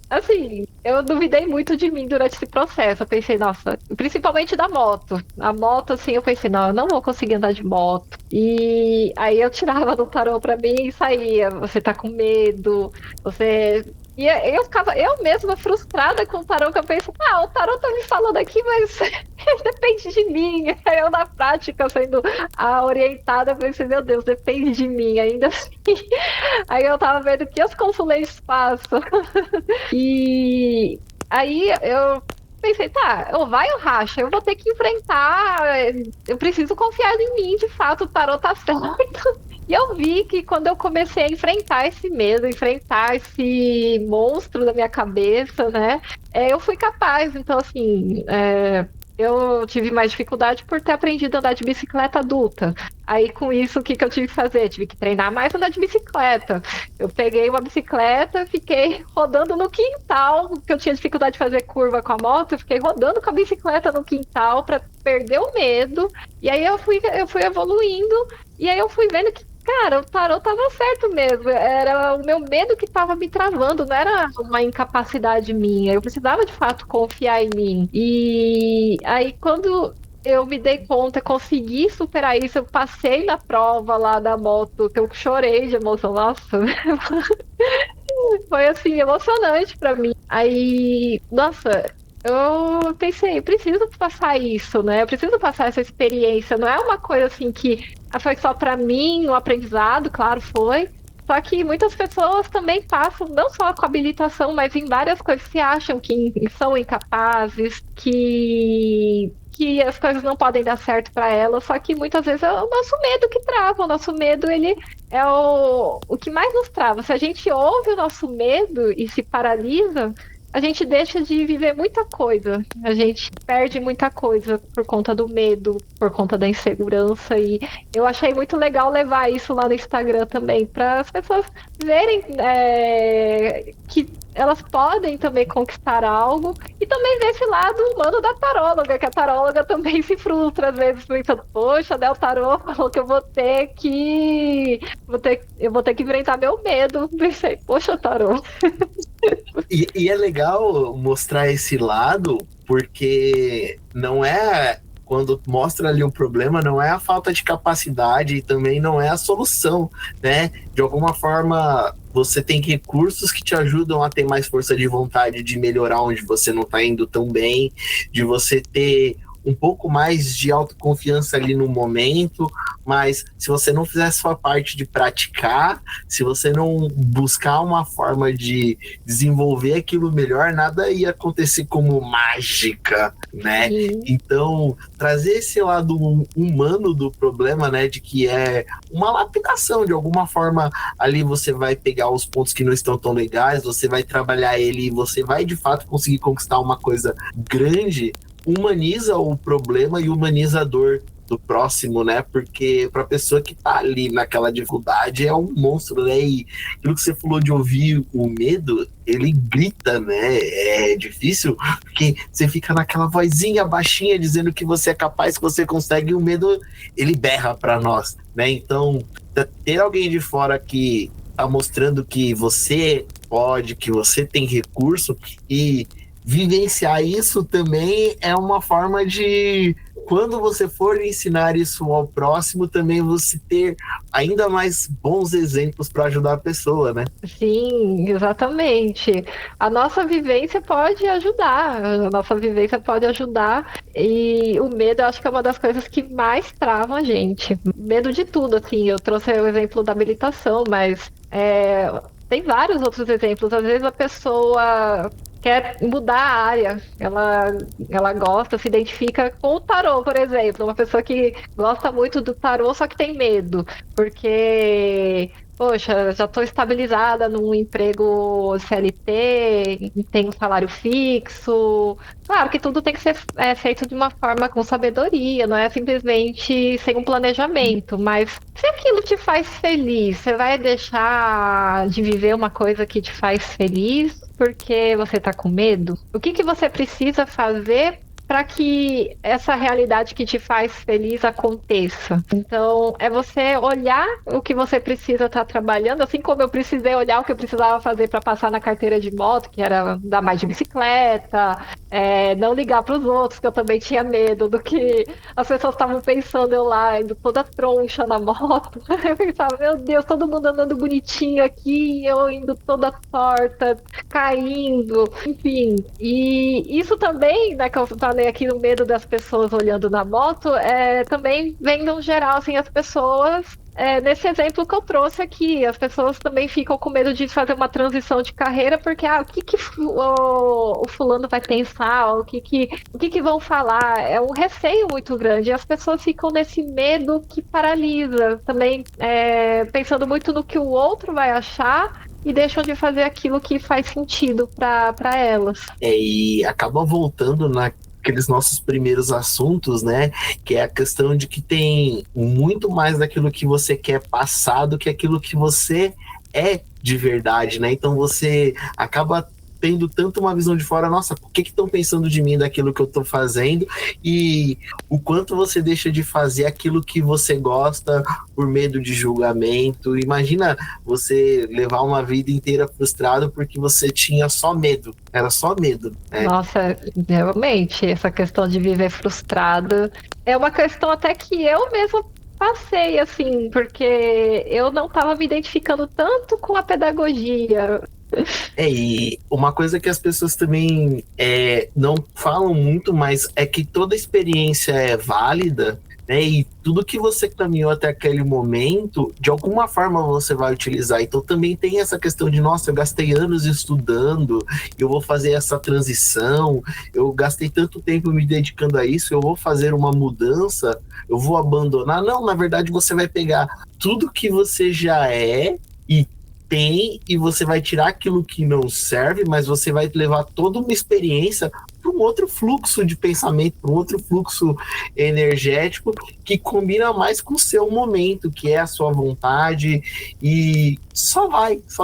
assim, eu duvidei muito de mim durante esse processo. Eu pensei, nossa, principalmente da moto. A moto, assim, eu pensei, não, eu não vou conseguir andar de moto. E aí eu tirava no tarô pra mim e saía. Você tá com medo, você. E eu ficava eu mesma frustrada com o tarô, que eu penso, o tarô tá me falando aqui, mas depende de mim. Aí eu, na prática, sendo a orientada, eu pensei, meu Deus, depende de mim, ainda assim. Aí eu tava vendo o que os consulentes passam. E aí eu pensei, ou vai ou racha, eu vou ter que enfrentar, eu preciso confiar em mim, de fato, o tarô tá certo. E eu vi que quando eu comecei a enfrentar esse medo, enfrentar esse monstro da minha cabeça, né, eu fui capaz. Então, assim, eu tive mais dificuldade por ter aprendido a andar de bicicleta adulta. Aí, com isso, o que eu tive que fazer? Tive que treinar mais andar de bicicleta. Eu peguei uma bicicleta, fiquei rodando no quintal, porque eu tinha dificuldade de fazer curva com a moto, eu fiquei rodando com a bicicleta no quintal para perder o medo. E aí eu fui evoluindo, e aí eu fui vendo que, cara, o tarô tava certo mesmo. Era o meu medo que tava me travando, não era uma incapacidade minha. Eu precisava, de fato, confiar em mim. E aí, quando eu me dei conta, consegui superar isso, eu passei na prova lá da moto, que eu chorei de emoção, nossa, foi assim, emocionante pra mim. Aí, nossa, eu pensei, eu preciso passar isso, né? Eu preciso passar essa experiência. Não é uma coisa assim que foi só pra mim, um aprendizado, claro, foi. Só que muitas pessoas também passam, não só com habilitação, mas em várias coisas que se acham que são incapazes, que as coisas não podem dar certo para elas. Só que muitas vezes é o nosso medo que trava. O nosso medo, ele é o que mais nos trava. Se a gente ouve o nosso medo e se paralisa, a gente deixa de viver muita coisa. A gente perde muita coisa por conta do medo, por conta da insegurança. E eu achei muito legal levar isso lá no Instagram também, para as pessoas verem que elas podem também conquistar algo. E também ver esse lado humano da taróloga, que a taróloga também se frustra, às vezes, pensando, poxa, né, o tarô falou que eu vou ter que. Eu vou ter que enfrentar meu medo. Pensei, poxa, tarô. E é legal mostrar esse lado, porque não é, quando mostra ali o problema, não é a falta de capacidade e também não é a solução, né? De alguma forma, você tem recursos que te ajudam a ter mais força de vontade de melhorar onde você não está indo tão bem, de você ter um pouco mais de autoconfiança ali no momento, mas se você não fizer a sua parte de praticar, se você não buscar uma forma de desenvolver aquilo melhor, nada ia acontecer como mágica, né? Sim. Então, trazer esse lado humano do problema, né, de que é uma lapidação, de alguma forma, ali você vai pegar os pontos que não estão tão legais, você vai trabalhar ele e você vai, de fato, conseguir conquistar uma coisa grande, humaniza o problema e humaniza a dor do próximo, né? Porque para a pessoa que tá ali naquela dificuldade é um monstro, né? E aquilo que você falou de ouvir o medo, ele grita, né? É difícil, porque você fica naquela vozinha baixinha dizendo que você é capaz, que você consegue, e o medo, ele berra para nós, né? Então, ter alguém de fora que tá mostrando que você pode, que você tem recurso e vivenciar isso também é uma forma de, quando você for ensinar isso ao próximo, também você ter ainda mais bons exemplos para ajudar a pessoa, né? Sim, exatamente. A nossa vivência pode ajudar, a nossa vivência pode ajudar, e o medo eu acho que é uma das coisas que mais travam a gente. Medo de tudo, assim, eu trouxe o exemplo da habilitação, mas tem vários outros exemplos. Às vezes a pessoa quer mudar a área, ela gosta, se identifica com o tarô, por exemplo, uma pessoa que gosta muito do tarô, só que tem medo, porque, poxa, já estou estabilizada num emprego CLT, tenho um salário fixo. Claro que tudo tem que ser feito de uma forma com sabedoria, não é simplesmente sem um planejamento, mas se aquilo te faz feliz, você vai deixar de viver uma coisa que te faz feliz porque você está com medo? O que você precisa fazer para que essa realidade que te faz feliz aconteça? Então, é você olhar o que você precisa estar trabalhando, assim como eu precisei olhar o que eu precisava fazer para passar na carteira de moto, que era andar mais de bicicleta, não ligar para os outros, que eu também tinha medo do que as pessoas estavam pensando, eu lá, indo toda troncha na moto. Eu pensava, meu Deus, todo mundo andando bonitinho aqui, eu indo toda torta, caindo, enfim. E isso também, né, que eu falei aqui, no medo das pessoas olhando na moto, também vem no geral, assim, as pessoas. Nesse exemplo que eu trouxe aqui, as pessoas também ficam com medo de fazer uma transição de carreira, porque o que o fulano vai pensar, o que vão falar, é um receio muito grande, e as pessoas ficam nesse medo que paralisa, também pensando muito no que o outro vai achar, e deixam de fazer aquilo que faz sentido para elas. E acaba voltando naqueles nossos primeiros assuntos, né? Que é a questão de que tem muito mais daquilo que você quer passar do que aquilo que você é de verdade, né? Então você acaba tendo tanto uma visão de fora, nossa, o que estão pensando de mim, daquilo que eu estou fazendo, e o quanto você deixa de fazer aquilo que você gosta por medo de julgamento. Imagina você levar uma vida inteira frustrado porque você tinha só medo, era só medo, né? Nossa, realmente, essa questão de viver frustrado É uma questão até que eu mesma passei, assim, porque eu não estava me identificando tanto com a pedagogia. E uma coisa que as pessoas também não falam muito, mas é que toda experiência é válida, né? E tudo que você caminhou até aquele momento, de alguma forma você vai utilizar. Então também tem essa questão de, nossa, eu gastei anos estudando, eu vou fazer essa transição, eu gastei tanto tempo me dedicando a isso, eu vou fazer uma mudança, eu vou abandonar. Não, na verdade você vai pegar tudo que você já é e tem, e você vai tirar aquilo que não serve, mas você vai levar toda uma experiência para um outro fluxo de pensamento, para um outro fluxo energético que combina mais com o seu momento, que é a sua vontade, e só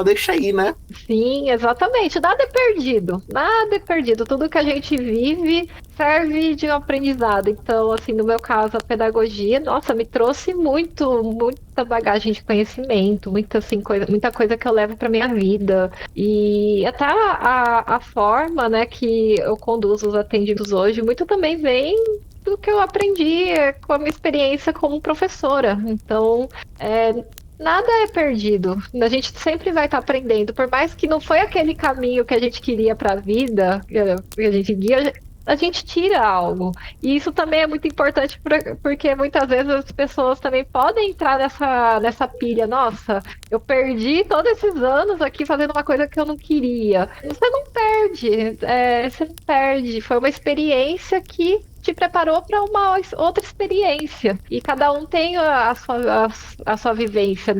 deixa aí, né? Sim, exatamente. Nada é perdido. Nada é perdido. Tudo que a gente vive serve de um aprendizado. Então, assim, no meu caso, a pedagogia, nossa, me trouxe muita bagagem de conhecimento, muita coisa que eu levo para minha vida. E até a forma, né, que eu conduzo os atendimentos hoje, muito também vem do que eu aprendi com a minha experiência como professora. Então, nada é perdido. A gente sempre vai estar aprendendo. Por mais que não foi aquele caminho que a gente queria para a vida, que a gente guia, a gente tira algo. E isso também é muito importante porque muitas vezes as pessoas também podem entrar nessa pilha. Nossa, eu perdi todos esses anos aqui fazendo uma coisa que eu não queria. Você não perde. Você não perde. Foi uma experiência que te preparou para uma outra experiência. E cada um tem a sua vivência.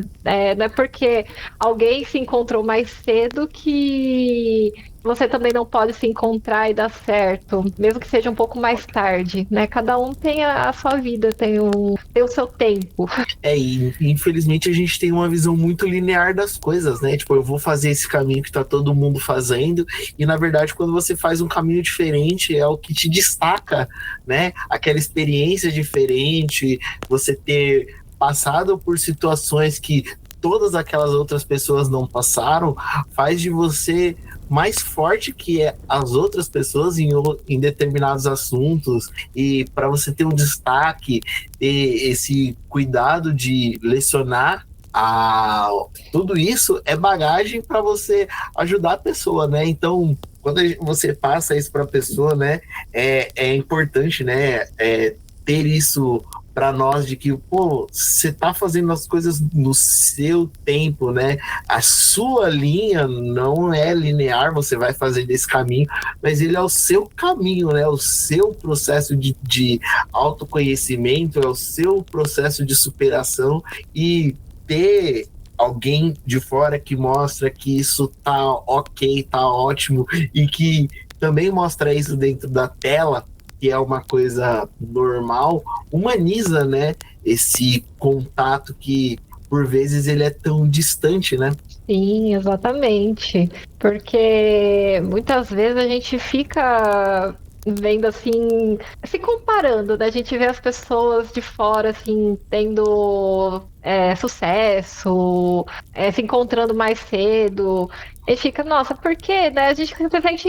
Não é porque alguém se encontrou mais cedo que você também não pode se encontrar e dar certo, mesmo que seja um pouco mais tarde, né? Cada um tem a sua vida, tem o seu tempo. E infelizmente a gente tem uma visão muito linear das coisas, né? Tipo, eu vou fazer esse caminho que tá todo mundo fazendo, e na verdade quando você faz um caminho diferente é o que te destaca, né? Aquela experiência diferente, você ter passado por situações que todas aquelas outras pessoas não passaram, faz de você mais forte que as outras pessoas em determinados assuntos, e para você ter um destaque, ter esse cuidado de lecionar tudo isso é bagagem para você ajudar a pessoa, né? Então, quando você passa isso para a pessoa, né, é importante, né, ter isso para nós, de que, pô, você tá fazendo as coisas no seu tempo, né? A sua linha não é linear, você vai fazer desse caminho, mas ele é o seu caminho, né? O seu processo de autoconhecimento, é o seu processo de superação, e ter alguém de fora que mostra que isso tá ok, tá ótimo, e que também mostra isso dentro da tela, que é uma coisa normal, humaniza, né, esse contato que por vezes ele é tão distante, né? Sim, exatamente. Porque muitas vezes a gente fica vendo assim, se comparando, né? A gente vê as pessoas de fora assim tendo sucesso, se encontrando mais cedo. E fica, nossa, por quê, né? A gente se sente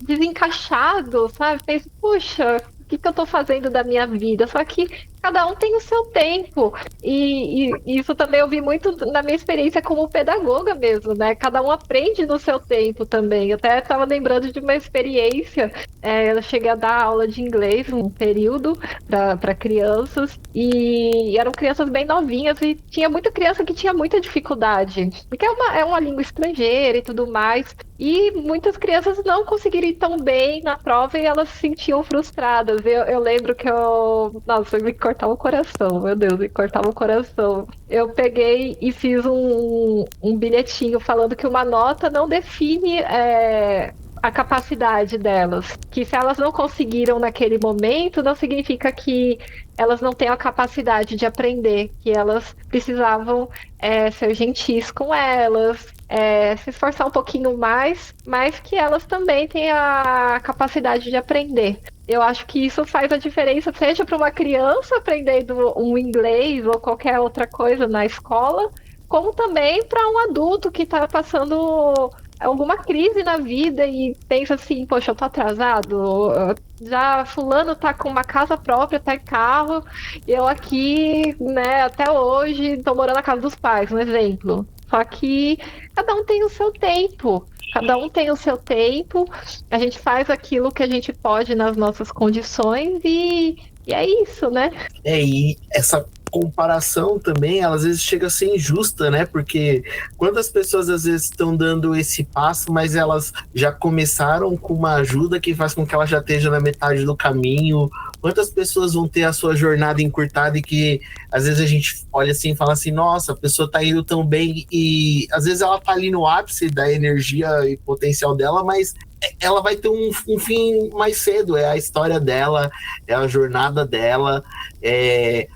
desencaixado, sabe? Pensa, puxa, o que eu tô fazendo da minha vida? Só que cada um tem o seu tempo. E isso também eu vi muito na minha experiência como pedagoga mesmo, né? Cada um aprende no seu tempo também. Eu até estava lembrando de uma experiência. Eu cheguei a dar aula de inglês um período para crianças, e eram crianças bem novinhas, e tinha muita criança que tinha muita dificuldade, porque é uma língua estrangeira e tudo mais. E muitas crianças não conseguiram ir tão bem na prova e elas se sentiam frustradas. Eu lembro que nossa, me cortava o coração, meu Deus, me cortava o coração. Eu peguei e fiz um bilhetinho falando que uma nota não define a capacidade delas. Que se elas não conseguiram naquele momento, não significa que elas não têm a capacidade de aprender, que elas precisavam ser gentis com elas, se esforçar um pouquinho mais, mas que elas também têm a capacidade de aprender. Eu acho que isso faz a diferença, seja para uma criança aprendendo um inglês ou qualquer outra coisa na escola, como também para um adulto que está passando alguma crise na vida e pensa assim, poxa, eu tô atrasado, já fulano tá com uma casa própria, tá em carro, e eu aqui, né, até hoje tô morando na casa dos pais, um exemplo. Só que cada um tem o seu tempo. Cada um tem o seu tempo, a gente faz aquilo que a gente pode nas nossas condições e é isso, né? E essa comparação também, ela às vezes chega a ser injusta, né? Porque quantas pessoas às vezes estão dando esse passo, mas elas já começaram com uma ajuda que faz com que ela já esteja na metade do caminho. Quantas pessoas vão ter a sua jornada encurtada e que às vezes a gente olha assim e fala assim, nossa, a pessoa tá indo tão bem e às vezes ela tá ali no ápice da energia e potencial dela, mas ela vai ter um fim mais cedo, é a história dela, é a jornada dela,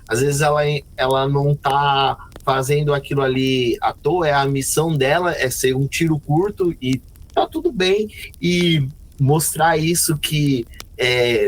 às vezes ela não tá fazendo aquilo ali à toa, é a missão dela, é ser um tiro curto e tá tudo bem, e mostrar isso que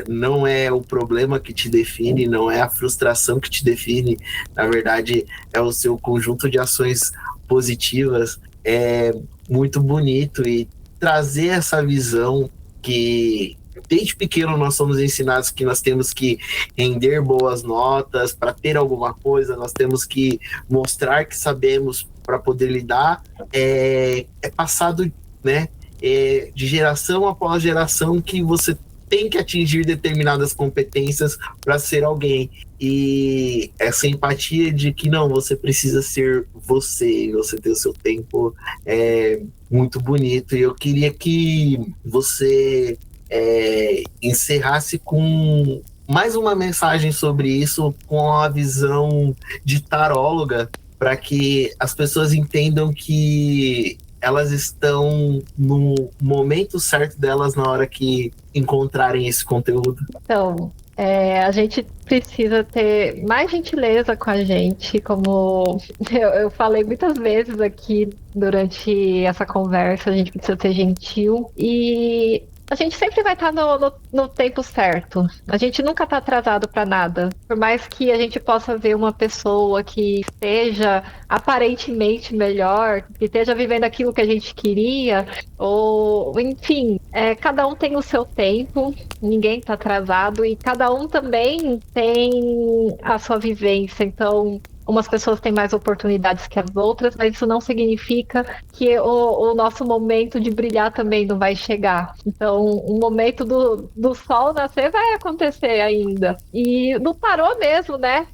não é o problema que te define, não é a frustração que te define, na verdade é o seu conjunto de ações positivas, é muito bonito, e trazer essa visão que desde pequeno nós somos ensinados que nós temos que render boas notas para ter alguma coisa, nós temos que mostrar que sabemos para poder lidar, é passado, né, de geração após geração, que você tem que atingir determinadas competências para ser alguém. E essa empatia de que não, você precisa ser você ter o seu tempo, é muito bonito. E eu queria que você encerrasse com mais uma mensagem sobre isso, com a visão de taróloga, para que as pessoas entendam que elas estão no momento certo delas na hora que encontrarem esse conteúdo. Então, a gente precisa ter mais gentileza com a gente, como eu falei muitas vezes aqui durante essa conversa, a gente precisa ser gentil e a gente sempre vai estar no tempo certo. A gente nunca está atrasado para nada. Por mais que a gente possa ver uma pessoa que esteja aparentemente melhor, que esteja vivendo aquilo que a gente queria, ou enfim, cada um tem o seu tempo, ninguém está atrasado e cada um também tem a sua vivência. Então, umas pessoas têm mais oportunidades que as outras, mas isso não significa que o nosso momento de brilhar também não vai chegar. Então, o momento do sol nascer vai acontecer ainda. E no tarô mesmo, né?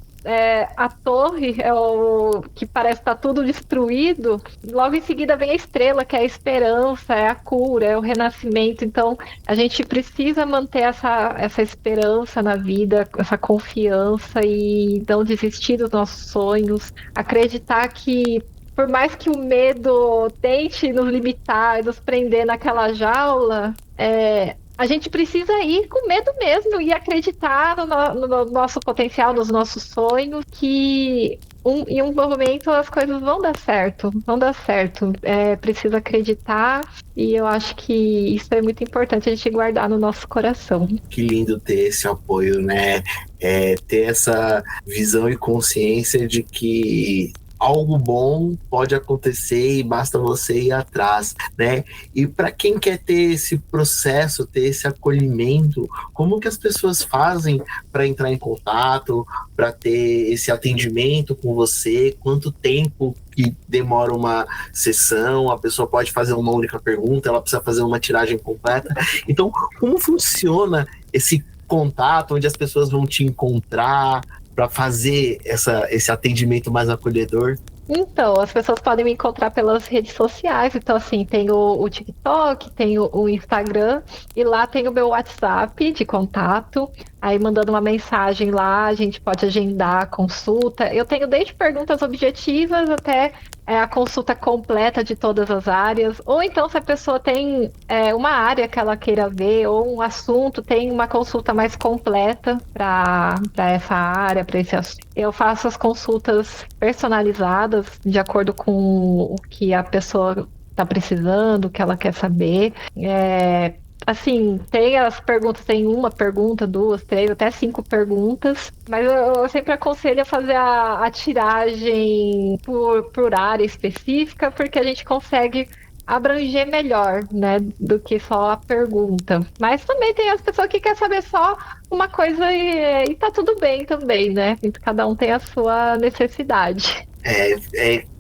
A torre é o que parece estar tudo destruído. Logo em seguida vem a estrela, que é a esperança, é a cura, é o renascimento. Então, a gente precisa manter essa esperança na vida, essa confiança e não desistir dos nossos sonhos. Acreditar que, por mais que o medo tente nos limitar e nos prender naquela jaula, a gente precisa ir com medo mesmo e acreditar no nosso potencial, nos nossos sonhos, que em um momento as coisas vão dar certo, vão dar certo. Precisa acreditar e eu acho que isso é muito importante a gente guardar no nosso coração. Que lindo ter esse apoio, né? Ter essa visão e consciência de que algo bom pode acontecer e basta você ir atrás, né? E para quem quer ter esse processo, ter esse acolhimento, como que as pessoas fazem para entrar em contato, para ter esse atendimento com você? Quanto tempo que demora uma sessão? A pessoa pode fazer uma única pergunta, ela precisa fazer uma tiragem completa. Então, como funciona esse contato, onde as pessoas vão te encontrar para fazer esse atendimento mais acolhedor? Então, as pessoas podem me encontrar pelas redes sociais. Então, assim, tem o TikTok, tem o Instagram, e lá tem o meu WhatsApp de contato. Aí, mandando uma mensagem lá, a gente pode agendar a consulta. Eu tenho desde perguntas objetivas até a consulta completa de todas as áreas. Ou então, se a pessoa tem uma área que ela queira ver, ou um assunto, tem uma consulta mais completa para essa área, para esse assunto. Eu faço as consultas personalizadas de acordo com o que a pessoa está precisando, o que ela quer saber. Assim, tem as perguntas, tem uma pergunta, duas, três, até 5 perguntas, mas eu sempre aconselho a fazer a tiragem por área específica, porque a gente consegue abranger melhor, né, do que só a pergunta. Mas também tem as pessoas que querem saber só uma coisa e tá tudo bem também, né? Cada um tem a sua necessidade.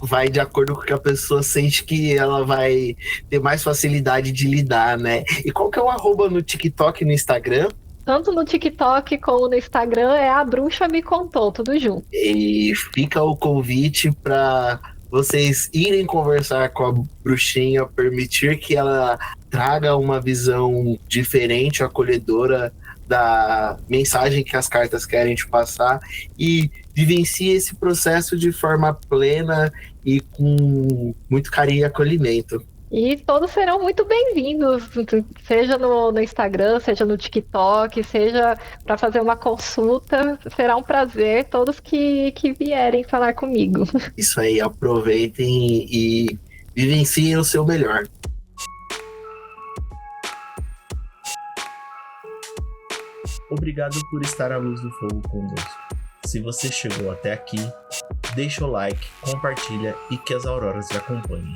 Vai de acordo com o que a pessoa sente que ela vai ter mais facilidade de lidar, né? E qual que é o arroba no TikTok e no Instagram? Tanto no TikTok como no Instagram é a Bruxa Me Contou, tudo junto. E fica o convite para vocês irem conversar com a bruxinha, permitir que ela traga uma visão diferente, acolhedora da mensagem que as cartas querem te passar e vivencie esse processo de forma plena e com muito carinho e acolhimento. E todos serão muito bem-vindos, seja no Instagram, seja no TikTok, seja para fazer uma consulta. Será um prazer todos que vierem falar comigo. Isso aí, aproveitem e vivenciem o seu melhor. Obrigado por estar à luz do fogo conosco. Se você chegou até aqui, deixa o like, compartilha e que as auroras te acompanhem.